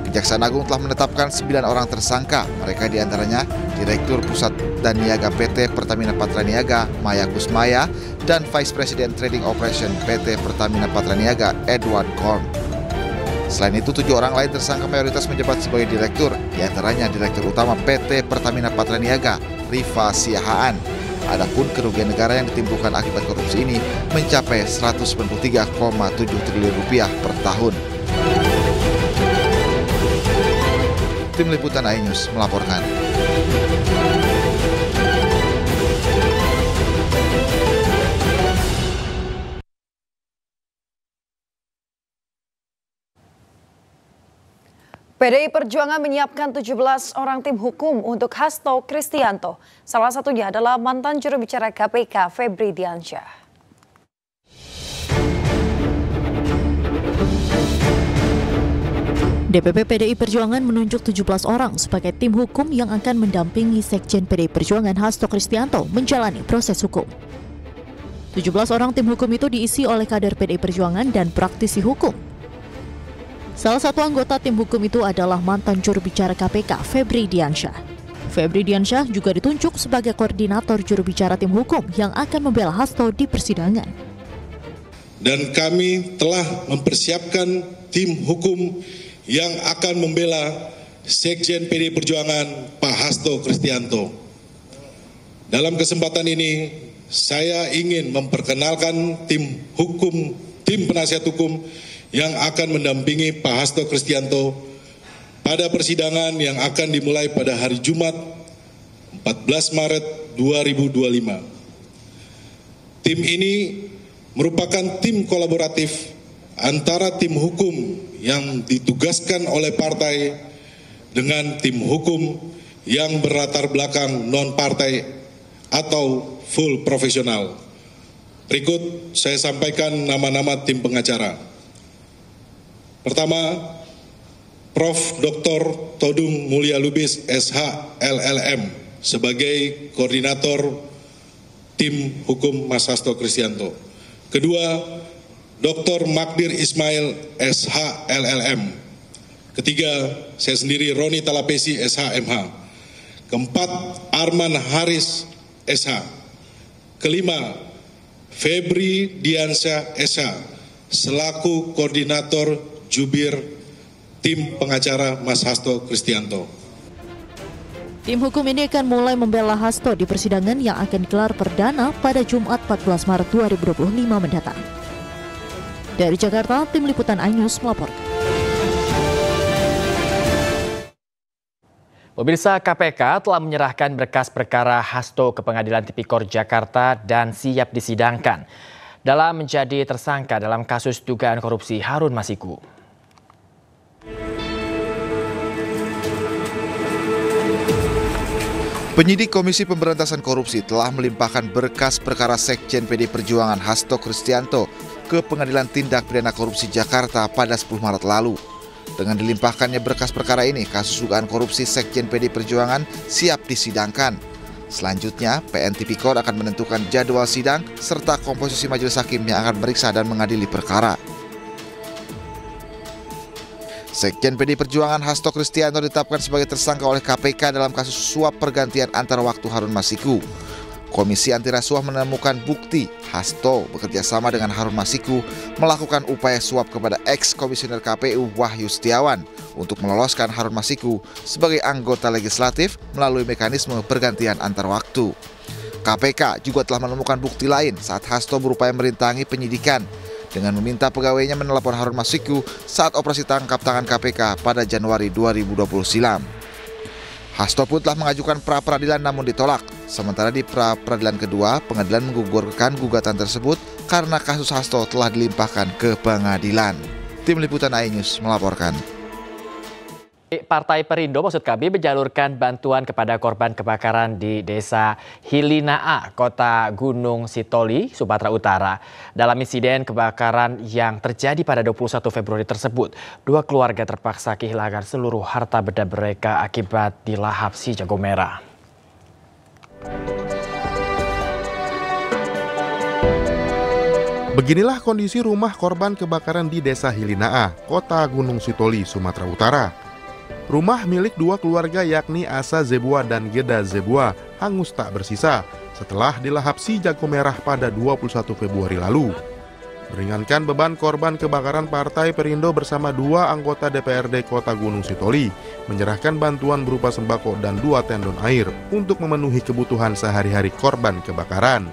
Kejaksaan Agung telah menetapkan 9 orang tersangka. Mereka diantaranya Direktur Pusat dan Niaga PT Pertamina Patraniaga Maya Kusmaya dan Vice President Trading Operation PT Pertamina Patraniaga Edward Korn. Selain itu, 7 orang lain tersangka mayoritas menjabat sebagai direktur, diantaranya Direktur Utama PT Pertamina Patraniaga Rifa Siahaan. Adapun kerugian negara yang ditimbulkan akibat korupsi ini mencapai 193,7 triliun rupiah per tahun. Tim Liputan iNews melaporkan. PDI Perjuangan menyiapkan 17 orang tim hukum untuk Hasto Kristianto. Salah satunya adalah mantan juru bicara KPK Febri Diansyah. DPP PDI Perjuangan menunjuk 17 orang sebagai tim hukum yang akan mendampingi Sekjen PDI Perjuangan Hasto Kristianto menjalani proses hukum. 17 orang tim hukum itu diisi oleh kader PDI Perjuangan dan praktisi hukum. Salah satu anggota tim hukum itu adalah mantan juru bicara KPK Febri Diansyah. Febri Diansyah juga ditunjuk sebagai koordinator juru bicara tim hukum yang akan membela Hasto di persidangan. Dan kami telah mempersiapkan tim hukum yang akan membela Sekjen PDI Perjuangan Pak Hasto Kristianto. Dalam kesempatan ini, saya ingin memperkenalkan tim penasihat hukum yang akan mendampingi Pak Hasto Kristianto pada persidangan yang akan dimulai pada hari Jumat 14 Maret 2025. Tim ini merupakan tim kolaboratif antara tim hukum yang ditugaskan oleh partai dengan tim hukum yang berlatar belakang non-partai atau full profesional. Berikut saya sampaikan nama-nama tim pengacara. Pertama, Prof. Dr. Todung Mulya Lubis SH LLM sebagai koordinator tim hukum Mas Hasto Kristianto. Kedua, Dr. Magdir Ismail SH LLM. Ketiga, saya sendiri Roni Talapesi SH MH. Keempat, Arman Haris SH. Kelima, Febri Diansyah SH selaku koordinator jubir tim pengacara Mas Hasto Kristianto. Tim hukum ini akan mulai membela Hasto di persidangan yang akan digelar perdana pada Jumat 14 Maret 2025 mendatang. Dari Jakarta, Tim Liputan iNews melaporkan. Pemirsa, KPK telah menyerahkan berkas perkara Hasto ke Pengadilan Tipikor Jakarta dan siap disidangkan dalam menjadi tersangka dalam kasus dugaan korupsi Harun Masiku. Penyidik Komisi Pemberantasan Korupsi telah melimpahkan berkas perkara Sekjen PD Perjuangan Hasto Kristianto ke Pengadilan Tindak Pidana Korupsi Jakarta pada 10 Maret lalu. Dengan dilimpahkannya berkas perkara ini, kasus dugaan korupsi Sekjen PD Perjuangan siap disidangkan. Selanjutnya, PN Tipikor akan menentukan jadwal sidang serta komposisi majelis hakim yang akan meriksa dan mengadili perkara. Sekjen PD Perjuangan Hasto Kristianto ditetapkan sebagai tersangka oleh KPK dalam kasus suap pergantian antar waktu Harun Masiku. Komisi Anti Rasuah menemukan bukti Hasto bekerja sama dengan Harun Masiku melakukan upaya suap kepada ex-komisioner KPU Wahyu Setiawan untuk meloloskan Harun Masiku sebagai anggota legislatif melalui mekanisme pergantian antar waktu. KPK juga telah menemukan bukti lain saat Hasto berupaya merintangi penyidikan dengan meminta pegawainya menelpon Harun Masiku saat operasi tangkap tangan KPK pada Januari 2020 silam. Hasto pun telah mengajukan pra-peradilan namun ditolak. Sementara di pra-peradilan kedua, pengadilan menggugurkan gugatan tersebut karena kasus Hasto telah dilimpahkan ke pengadilan. Tim Liputan iNews melaporkan. Partai Perindo maksud kami menjalurkan bantuan kepada korban kebakaran di Desa Hilinaa, Kota Gunung Sitoli, Sumatera Utara. Dalam insiden kebakaran yang terjadi pada 21 Februari tersebut, 2 keluarga terpaksa kehilangan seluruh harta benda mereka akibat dilahap si jago merah. Beginilah kondisi rumah korban kebakaran di Desa Hilinaa, Kota Gunung Sitoli, Sumatera Utara. Rumah milik 2 keluarga yakni Asa Zebua dan Geda Zebua hangus tak bersisa setelah dilahap si jago merah pada 21 Februari lalu. Meringankan beban korban kebakaran, Partai Perindo bersama 2 anggota DPRD Kota Gunung Sitoli menyerahkan bantuan berupa sembako dan 2 tendon air untuk memenuhi kebutuhan sehari-hari korban kebakaran.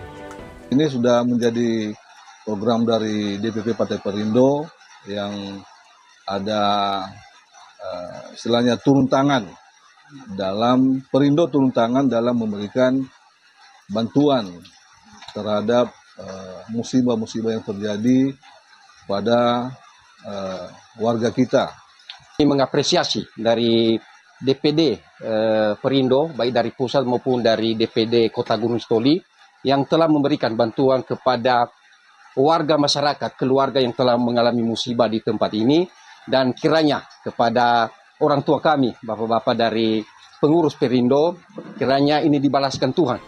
Ini sudah menjadi program dari DPP Partai Perindo yang ada istilahnya turun tangan dalam Perindo turun tangan dalam memberikan bantuan terhadap musibah-musibah yang terjadi pada warga kita. Ini mengapresiasi dari DPD Perindo, baik dari pusat maupun dari DPD Kota Gunung Sitoli yang telah memberikan bantuan kepada warga masyarakat, keluarga yang telah mengalami musibah di tempat ini. Dan kiranya kepada orang tua kami, bapak-bapak dari pengurus Perindo, kiranya ini dibalaskan Tuhan.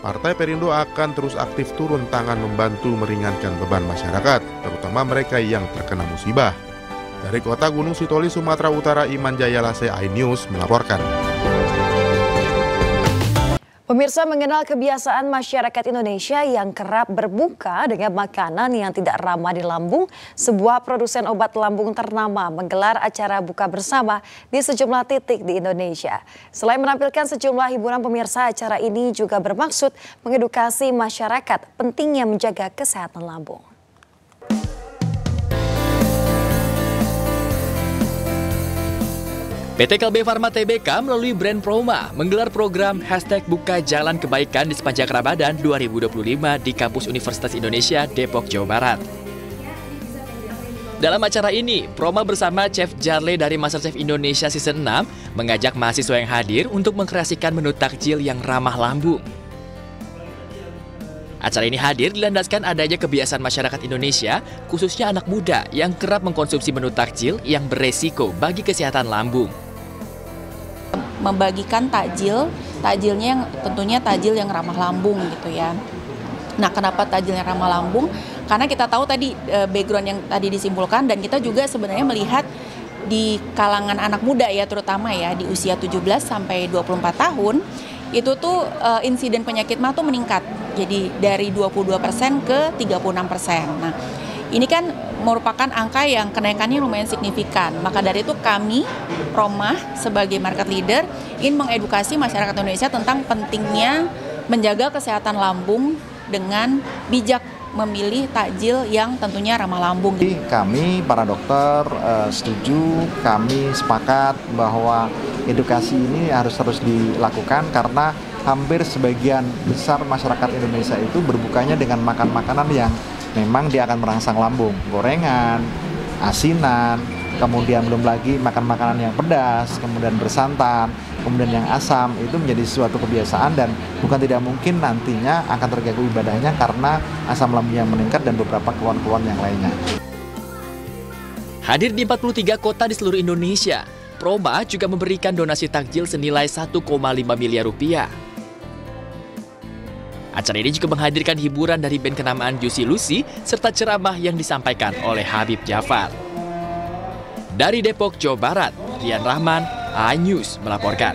Partai Perindo akan terus aktif turun tangan membantu meringankan beban masyarakat, terutama mereka yang terkena musibah. Dari Kota Gunung Sitoli, Sumatera Utara, Iman Jayalase, iNews melaporkan. Pemirsa, mengenal kebiasaan masyarakat Indonesia yang kerap berbuka dengan makanan yang tidak ramah di lambung, sebuah produsen obat lambung ternama menggelar acara buka bersama di sejumlah titik di Indonesia. Selain menampilkan sejumlah hiburan, pemirsa, acara ini juga bermaksud mengedukasi masyarakat pentingnya menjaga kesehatan lambung. PT Kalbe Farma Tbk melalui brand Proma menggelar program #Buka Jalan Kebaikan di sepanjang Ramadan 2025 di Kampus Universitas Indonesia, Depok, Jawa Barat. Dalam acara ini, Proma bersama Chef Jarle dari MasterChef Indonesia Season 6 mengajak mahasiswa yang hadir untuk mengkreasikan menu takjil yang ramah lambung. Acara ini hadir dilandaskan adanya kebiasaan masyarakat Indonesia, khususnya anak muda yang kerap mengkonsumsi menu takjil yang beresiko bagi kesehatan lambung. Membagikan takjilnya yang tentunya takjil yang ramah lambung gitu ya. Nah, kenapa takjil yang ramah lambung? Karena kita tahu tadi background yang tadi disimpulkan, dan kita juga sebenarnya melihat di kalangan anak muda ya, terutama ya di usia 17 sampai 24 tahun, itu tuh insiden penyakit mah tuh meningkat. Jadi dari 22% ke 36%. Nah, ini kan merupakan angka yang kenaikannya lumayan signifikan. Maka dari itu kami, Proma, sebagai market leader, ingin mengedukasi masyarakat Indonesia tentang pentingnya menjaga kesehatan lambung dengan bijak memilih takjil yang tentunya ramah lambung. Kami para dokter setuju, kami sepakat bahwa edukasi ini harus terus dilakukan karena hampir sebagian besar masyarakat Indonesia itu berbukanya dengan makan makanan yang memang dia akan merangsang lambung, gorengan, asinan, kemudian belum lagi makan makanan yang pedas, kemudian bersantan, kemudian yang asam, itu menjadi suatu kebiasaan dan bukan tidak mungkin nantinya akan terganggu ibadahnya karena asam lambungnya meningkat dan beberapa keluhan-keluhan yang lainnya. Hadir di 43 kota di seluruh Indonesia, Proma juga memberikan donasi takjil senilai 1,5 miliar rupiah. Acara ini juga menghadirkan hiburan dari band kenamaan Juicy Lucy serta ceramah yang disampaikan oleh Habib Jafar. Dari Depok, Jawa Barat, Rian Rahman, iNews melaporkan.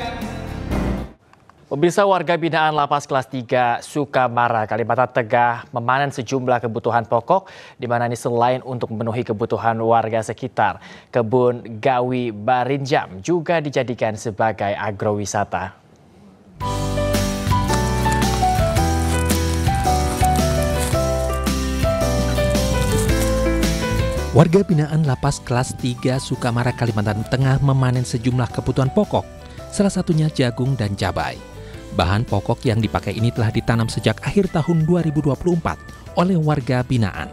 Pemirsa, warga binaan Lapas Kelas 3 Sukamara, Kalimantan Tengah memanen sejumlah kebutuhan pokok, di mana ini selain untuk memenuhi kebutuhan warga sekitar, kebun Gawi Barinjam juga dijadikan sebagai agrowisata. Warga binaan Lapas Kelas 3 Sukamara, Kalimantan Tengah memanen sejumlah kebutuhan pokok, salah satunya jagung dan cabai. Bahan pokok yang dipakai ini telah ditanam sejak akhir tahun 2024 oleh warga binaan.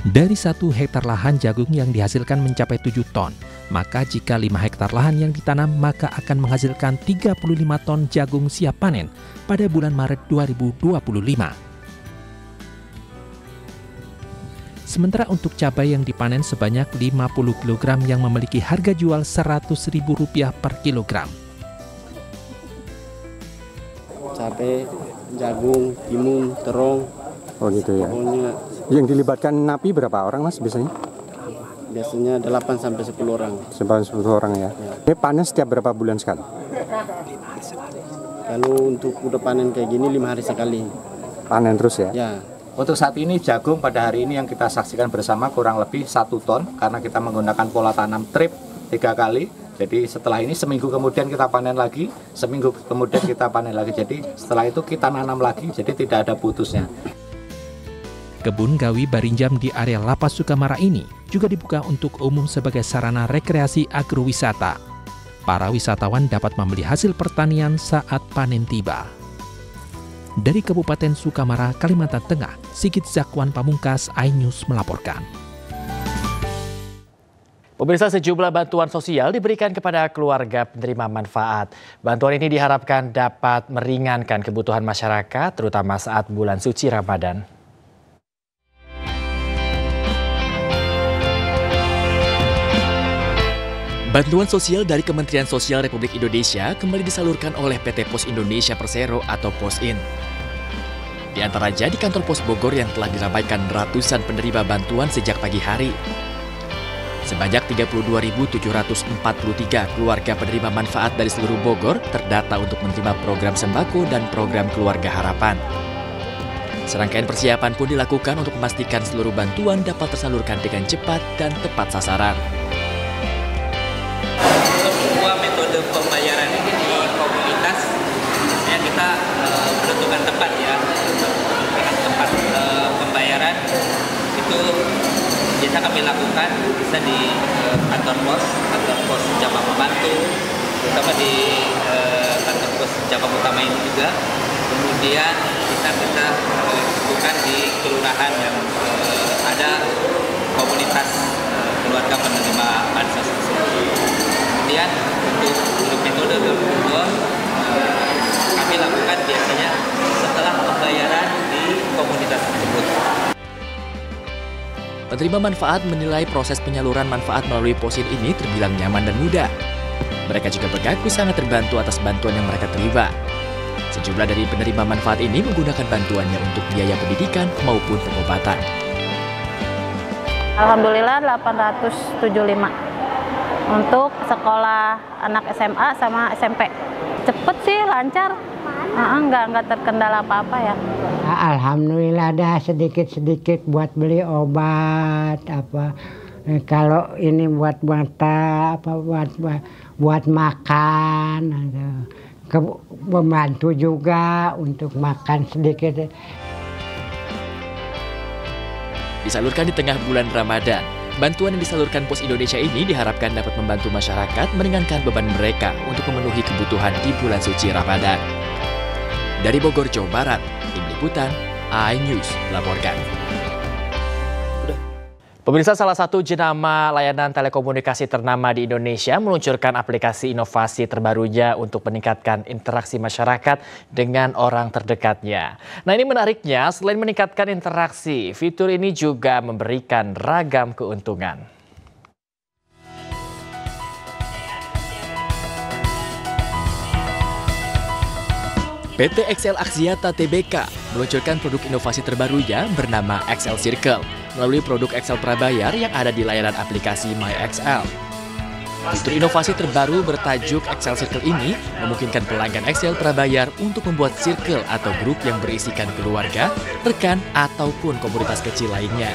Dari 1 hektar lahan jagung yang dihasilkan mencapai 7 ton, maka jika 5 hektar lahan yang ditanam maka akan menghasilkan 35 ton jagung siap panen pada bulan Maret 2025. Sementara untuk cabai yang dipanen sebanyak 50 kg yang memiliki harga jual Rp100.000 per kilogram. Cabai, jagung, timun, terong. Oh gitu ya. Pokoknya yang dilibatkan napi berapa orang Mas biasanya? Biasanya 8 sampai 10 orang. Sampai 10 orang ya. Ini panen setiap berapa bulan sekali? Kalau untuk udah panen kayak gini 5 hari sekali. Panen terus ya? Ya. Untuk saat ini jagung pada hari ini yang kita saksikan bersama kurang lebih 1 ton karena kita menggunakan pola tanam trip 3 kali. Jadi setelah ini seminggu kemudian kita panen lagi, seminggu kemudian kita panen lagi. Jadi setelah itu kita nanam lagi, jadi tidak ada putusnya. Kebun Gawi Barinjam di area Lapas Sukamara ini juga dibuka untuk umum sebagai sarana rekreasi agrowisata. Para wisatawan dapat membeli hasil pertanian saat panen tiba. Dari Kabupaten Sukamara, Kalimantan Tengah, Sigit Zakwan Pamungkas, iNews melaporkan. Pemirsa, sejumlah bantuan sosial diberikan kepada keluarga penerima manfaat. Bantuan ini diharapkan dapat meringankan kebutuhan masyarakat, terutama saat bulan suci Ramadan. Bantuan sosial dari Kementerian Sosial Republik Indonesia kembali disalurkan oleh PT Pos Indonesia Persero atau POSIN. Di antaranya di kantor Pos Bogor yang telah diramaikan ratusan penerima bantuan sejak pagi hari. Sebanyak 32.743 keluarga penerima manfaat dari seluruh Bogor terdata untuk menerima program sembako dan program Keluarga Harapan. Serangkaian persiapan pun dilakukan untuk memastikan seluruh bantuan dapat tersalurkan dengan cepat dan tepat sasaran. Semua metode pembayaran ini di komunitas, ya kita menentukan tempat ya, tempat pembayaran itu biasa kami lakukan bisa di kantor pos cabang pembantu, terutama di kantor pos cabang utama ini juga. Kemudian kita lakukan di kelurahan yang ada komunitas keluarga penerima bansos tersebut. Kemudian untuk metode bantuan kami lakukan biasanya setelah pembayaran di komunitas tersebut. Penerima manfaat menilai proses penyaluran manfaat melalui POSIN ini terbilang nyaman dan mudah. Mereka juga mengaku sangat terbantu atas bantuan yang mereka terima. Sejumlah dari penerima manfaat ini menggunakan bantuannya untuk biaya pendidikan maupun pengobatan. Alhamdulillah 875 untuk sekolah anak SMA sama SMP. Cepet sih, lancar. Nggak terkendala apa-apa ya. Alhamdulillah ada sedikit-sedikit buat beli obat apa. Kalau ini buat makan. membantu juga untuk makan sedikit. Disalurkan di tengah bulan Ramadan, bantuan yang disalurkan Pos Indonesia ini diharapkan dapat membantu masyarakat meringankan beban mereka untuk memenuhi kebutuhan di bulan suci Ramadan. Dari Bogor, Jawa Barat, Tim Liputan, iNews melaporkan. Pemirsa, salah satu jenama layanan telekomunikasi ternama di Indonesia meluncurkan aplikasi inovasi terbarunya untuk meningkatkan interaksi masyarakat dengan orang terdekatnya. Nah, ini menariknya, selain meningkatkan interaksi, fitur ini juga memberikan ragam keuntungan. PT XL Axiata Tbk meluncurkan produk inovasi terbarunya bernama XL Circle melalui produk XL Prabayar yang ada di layanan aplikasi MyXL. Fitur inovasi terbaru bertajuk XL Circle ini memungkinkan pelanggan XL Prabayar untuk membuat circle atau grup yang berisikan keluarga, rekan, ataupun komunitas kecil lainnya.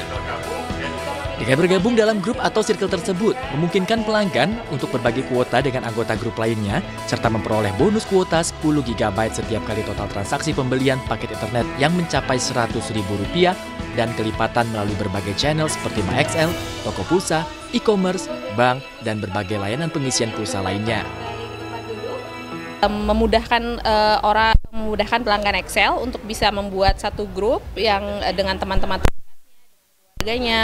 Dengan bergabung dalam grup atau circle tersebut, memungkinkan pelanggan untuk berbagi kuota dengan anggota grup lainnya, serta memperoleh bonus kuota 10 GB setiap kali total transaksi pembelian paket internet yang mencapai Rp100.000 dan kelipatan melalui berbagai channel seperti MyXL, toko pulsa, e-commerce, bank, dan berbagai layanan pengisian pulsa lainnya. Memudahkan pelanggan XL untuk bisa membuat satu grup yang dengan teman-teman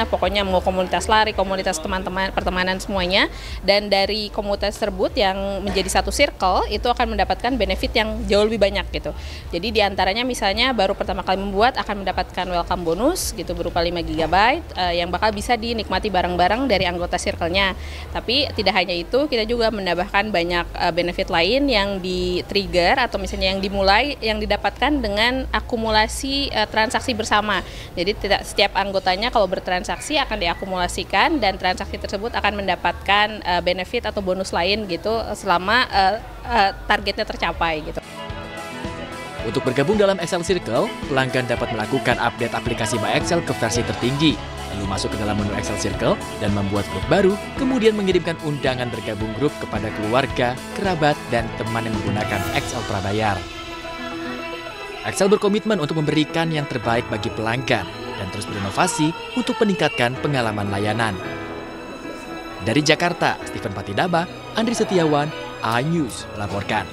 pokoknya mau komunitas lari, komunitas teman-teman, pertemanan semuanya, dan dari komunitas tersebut yang menjadi satu circle itu akan mendapatkan benefit yang jauh lebih banyak gitu. Jadi diantaranya misalnya baru pertama kali membuat akan mendapatkan welcome bonus gitu berupa 5 GB yang bakal bisa dinikmati bareng-bareng dari anggota circle-nya. Tapi tidak hanya itu, kita juga menambahkan banyak benefit lain yang di-trigger atau misalnya yang dimulai yang didapatkan dengan akumulasi transaksi bersama. Jadi setiap anggotanya kalau bertransaksi akan diakumulasikan dan transaksi tersebut akan mendapatkan benefit atau bonus lain gitu selama targetnya tercapai gitu. Untuk bergabung dalam XL Circle, pelanggan dapat melakukan update aplikasi MyXL ke versi tertinggi, lalu masuk ke dalam menu XL Circle dan membuat grup baru, kemudian mengirimkan undangan bergabung grup kepada keluarga, kerabat, dan teman yang menggunakan XL Prabayar. XL berkomitmen untuk memberikan yang terbaik bagi pelanggan dan terus berinovasi untuk meningkatkan pengalaman layanan. Dari Jakarta, Stephen Patidaba, Andri Setiawan, iNews melaporkan.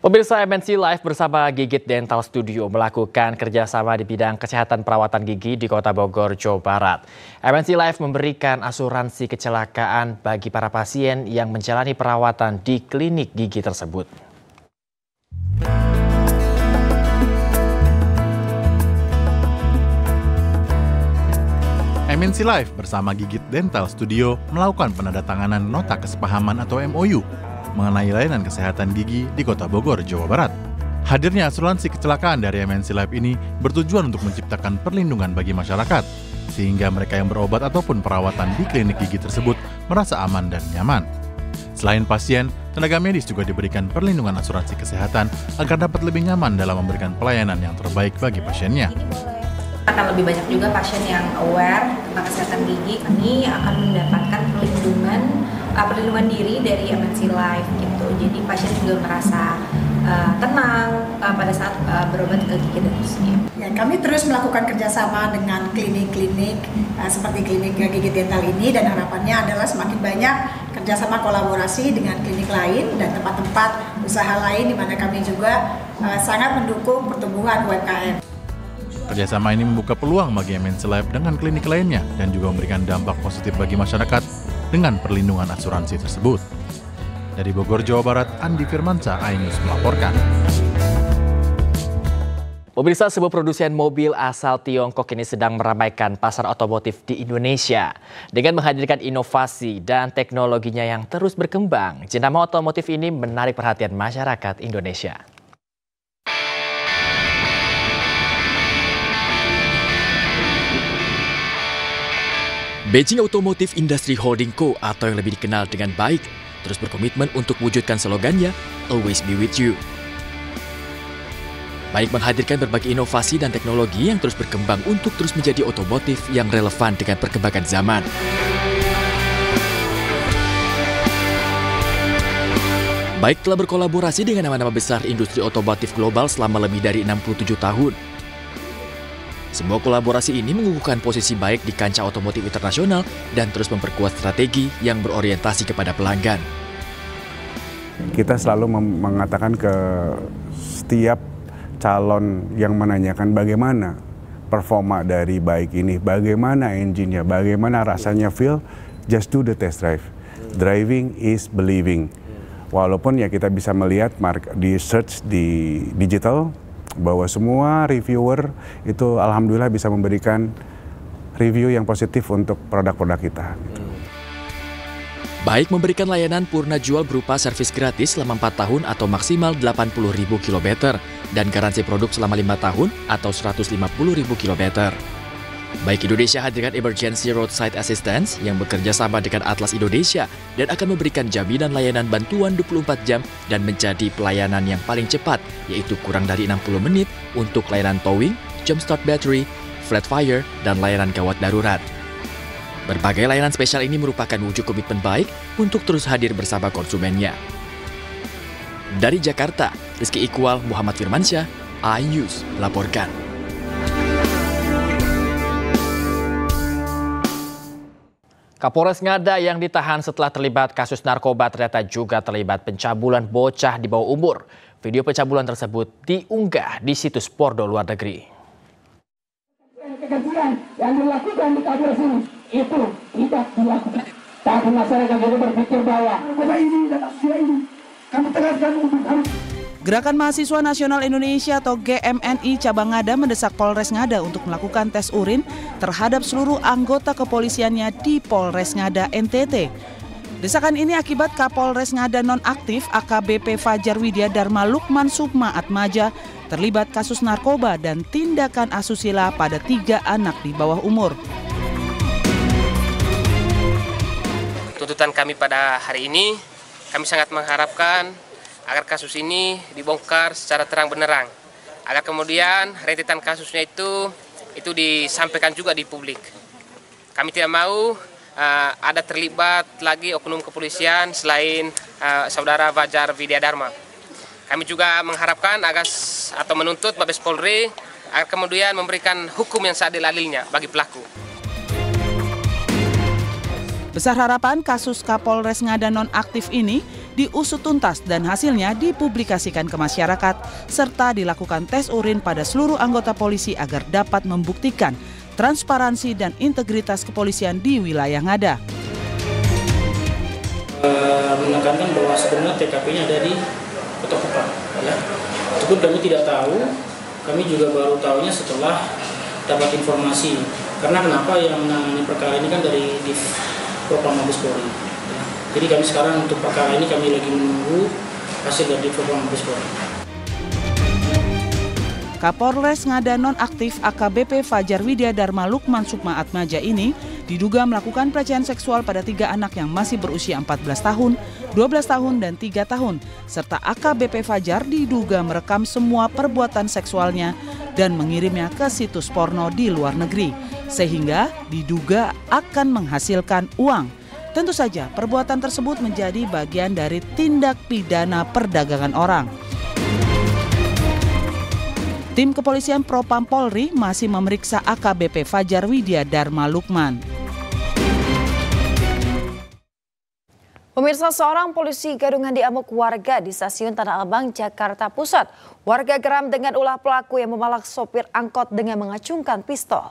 Pemirsa, MNC Live bersama Gigit Dental Studio melakukan kerjasama di bidang kesehatan perawatan gigi di Kota Bogor, Jawa Barat. MNC Live memberikan asuransi kecelakaan bagi para pasien yang menjalani perawatan di klinik gigi tersebut. MNC Live bersama Gigit Dental Studio melakukan penandatanganan nota kesepahaman atau MOU mengenai layanan kesehatan gigi di Kota Bogor, Jawa Barat. Hadirnya asuransi kecelakaan dari MNC Live ini bertujuan untuk menciptakan perlindungan bagi masyarakat, sehingga mereka yang berobat ataupun perawatan di klinik gigi tersebut merasa aman dan nyaman. Selain pasien, tenaga medis juga diberikan perlindungan asuransi kesehatan agar dapat lebih nyaman dalam memberikan pelayanan yang terbaik bagi pasiennya. Akan lebih banyak juga pasien yang aware tentang kesehatan gigi. Kami akan mendapatkan perlindungan diri dari MNC Live gitu. Jadi pasien juga merasa tenang pada saat berobat ke gigi dental. Ya, kami terus melakukan kerjasama dengan klinik-klinik seperti klinik gigi dental ini, dan harapannya adalah semakin banyak kerjasama kolaborasi dengan klinik lain dan tempat-tempat usaha lain di mana kami juga sangat mendukung pertumbuhan UMKM. Kerjasama ini membuka peluang bagi MNC Live dengan klinik lainnya dan juga memberikan dampak positif bagi masyarakat dengan perlindungan asuransi tersebut. Dari Bogor, Jawa Barat, Andi Firmansyah, iNews melaporkan. Pemirsa, sebuah produsen mobil asal Tiongkok ini sedang meramaikan pasar otomotif di Indonesia. Dengan menghadirkan inovasi dan teknologinya yang terus berkembang, jenama otomotif ini menarik perhatian masyarakat Indonesia. Beijing Automotive Industry Holding Co. atau yang lebih dikenal dengan baik, terus berkomitmen untuk mewujudkan slogannya, Always Be With You. Baik menghadirkan berbagai inovasi dan teknologi yang terus berkembang untuk terus menjadi otomotif yang relevan dengan perkembangan zaman. Bike telah berkolaborasi dengan nama-nama besar industri otomotif global selama lebih dari 67 tahun. Semua kolaborasi ini mengukuhkan posisi Bike di kancah otomotif internasional dan terus memperkuat strategi yang berorientasi kepada pelanggan. Kita selalu mengatakan ke setiap calon yang menanyakan bagaimana performa dari Bike ini, bagaimana engine-nya, bagaimana rasanya feel, just do the test drive. Driving is believing. Walaupun ya kita bisa melihat di search di digital bahwa semua reviewer itu alhamdulillah bisa memberikan review yang positif untuk produk-produk kita. Bike memberikan layanan purna jual berupa servis gratis selama 4 tahun atau maksimal 80.000 km dan garansi produk selama 5 tahun atau 150.000 km. Bike Indonesia hadirkan Emergency Roadside Assistance yang bekerja sama dengan Atlas Indonesia dan akan memberikan jaminan layanan bantuan 24 jam dan menjadi pelayanan yang paling cepat, yaitu kurang dari 60 menit untuk layanan towing, jump start battery, flat fire, dan layanan gawat darurat. Berbagai layanan spesial ini merupakan wujud komitmen Bike untuk terus hadir bersama konsumennya. Dari Jakarta, Rizky Iqbal, Muhammad Firmansyah, iNews melaporkan. Kapolres Ngada yang ditahan setelah terlibat kasus narkoba ternyata juga terlibat pencabulan bocah di bawah umur. Video pencabulan tersebut diunggah di situs Pordo Luar Negeri. Kekejian yang dilakukan di Kapolres ini itu tidak dilakukan. Tapi masyarakat juga berpikir bahwa narkoba ini dan asia ini kami tegaskan untuk harus. Gerakan Mahasiswa Nasional Indonesia atau GMNI Cabang Ngada mendesak Polres Ngada untuk melakukan tes urin terhadap seluruh anggota kepolisiannya di Polres Ngada NTT. Desakan ini akibat Kapolres Ngada nonaktif AKBP Fajar Widya Dharma Lukman Sukma Atmaja terlibat kasus narkoba dan tindakan asusila pada 3 anak di bawah umur. Tuntutan kami pada hari ini, kami sangat mengharapkan agar kasus ini dibongkar secara terang benderang, agar kemudian rentetan kasusnya itu disampaikan juga di publik. Kami tidak mau ada terlibat lagi oknum kepolisian selain saudara Fajar Widya Dharma. Kami juga mengharapkan atau menuntut Mabes Polri agar kemudian memberikan hukum yang seadil-adilnya bagi pelaku. Besar harapan kasus Kapolres Ngada nonaktif ini diusut tuntas dan hasilnya dipublikasikan ke masyarakat serta dilakukan tes urin pada seluruh anggota polisi agar dapat membuktikan transparansi dan integritas kepolisian di wilayah Ngada. Menekankan bahwa sebenarnya TKP-nya ada di Kota Kupang, ya. Itu pun kami tidak tahu, kami juga baru tahunya setelah dapat informasi. Karena kenapa yang menangani perkara ini kan dari Propam Mabes Polri. Jadi kami sekarang untuk perkara ini kami lagi menunggu hasil dari Propam Mabes Polri. Kapolres Ngada nonaktif AKBP Fajar Widya Dharma Lukman Sukma Atmaja ini diduga melakukan pelecehan seksual pada 3 anak yang masih berusia 14 tahun, 12 tahun, dan 3 tahun. Serta AKBP Fajar diduga merekam semua perbuatan seksualnya dan mengirimnya ke situs porno di luar negeri. Sehingga diduga akan menghasilkan uang. Tentu saja perbuatan tersebut menjadi bagian dari tindak pidana perdagangan orang. Tim Kepolisian Propam Polri masih memeriksa AKBP Fajar Widya Dharma Lukman. Pemirsa, seorang polisi gadungan diamuk warga di Stasiun Tanah Abang, Jakarta Pusat. Warga geram dengan ulah pelaku yang memalak sopir angkot dengan mengacungkan pistol.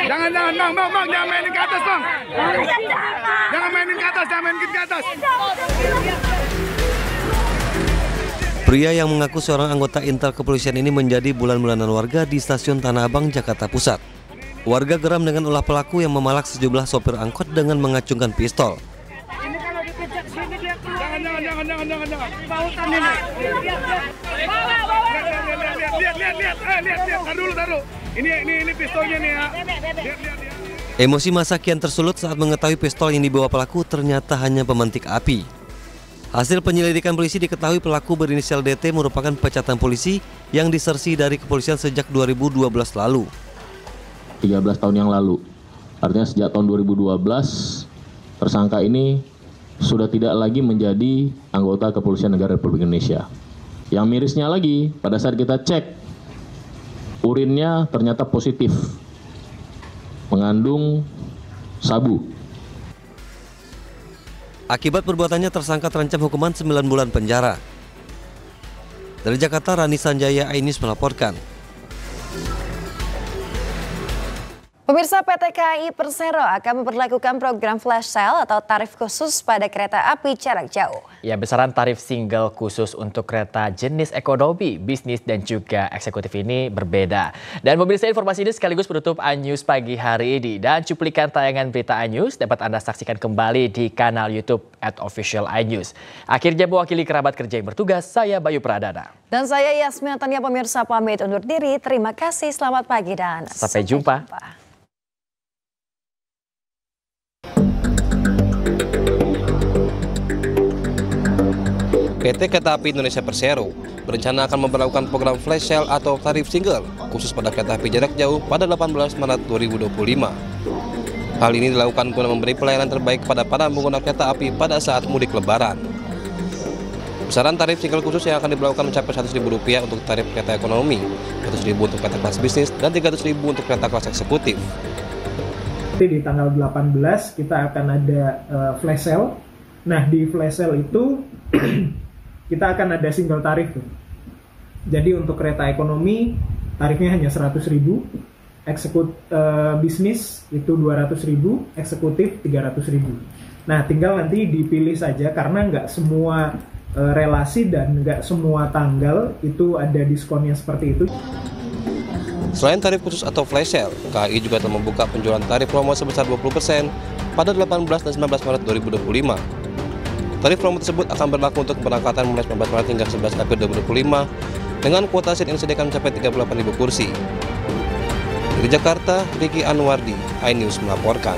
Jangan mainin ke atas, Bang. Jangan mainin ke atas. Pria yang mengaku seorang anggota intel kepolisian ini menjadi bulan-bulanan warga di Stasiun Tanah Abang, Jakarta Pusat. Warga geram dengan ulah pelaku yang memalak sejumlah sopir angkot dengan mengacungkan pistol. Ini kalau dikejar sini dia jangan. Pautan ini. Lihat dulu. Ini pistolnya nih ya. Lihat. Emosi massa kian tersulut saat mengetahui pistol yang dibawa pelaku ternyata hanya pemantik api. Hasil penyelidikan polisi diketahui pelaku berinisial DT merupakan pecatan polisi yang disersi dari kepolisian sejak 2012 lalu. 13 tahun yang lalu. Artinya sejak tahun 2012 tersangka ini sudah tidak lagi menjadi anggota Kepolisian Negara Republik Indonesia. Yang mirisnya lagi, pada saat kita cek, urinnya ternyata positif, mengandung sabu. Akibat perbuatannya, tersangka terancam hukuman 9 bulan penjara. Dari Jakarta, Rani Sanjaya, iNews melaporkan. Pemirsa, PT KAI Persero akan memperlakukan program flash sale atau tarif khusus pada kereta api jarak jauh. Ya, besaran tarif single khusus untuk kereta jenis ekonomi, bisnis, dan juga eksekutif ini berbeda. Dan pemirsa, informasi ini sekaligus menutup iNews pagi hari ini. Dan cuplikan tayangan berita iNews dapat Anda saksikan kembali di kanal YouTube @official iNews. Akhirnya mewakili kerabat kerja yang bertugas, saya Bayu Pradana. Dan saya Yasmin Tania, pemirsa pamit undur diri. Terima kasih, selamat pagi dan sampai jumpa. PT Kereta Api Indonesia Persero berencana akan memperlakukan program flash sale atau tarif single khusus pada kereta api jarak jauh pada 18 Maret 2025. Hal ini dilakukan guna memberi pelayanan terbaik kepada para pengguna kereta api pada saat mudik lebaran. Besaran tarif single khusus yang akan diberlakukan mencapai Rp100.000 untuk tarif kereta ekonomi, Rp100.000 untuk kereta kelas bisnis, dan Rp300.000 untuk kereta kelas eksekutif. Di tanggal 18 kita akan ada flash sale. Nah, di flash sale itu kita akan ada single tarif. Jadi untuk kereta ekonomi tarifnya hanya Rp100.000, bisnis itu Rp200.000, eksekutif Rp300.000. Nah, tinggal nanti dipilih saja karena nggak semua relasi dan nggak semua tanggal itu ada diskonnya seperti itu. Selain tarif khusus atau flash sale, KAI juga telah membuka penjualan tarif promo sebesar 20% pada 18 dan 19 Maret 2025. Tarif promo tersebut akan berlaku untuk keberangkatan mulai 19 Maret hingga 11 April 2025 dengan kuota seat yang disediakan mencapai 38.000 kursi. Dari Jakarta, Riki Anwardi, iNews melaporkan.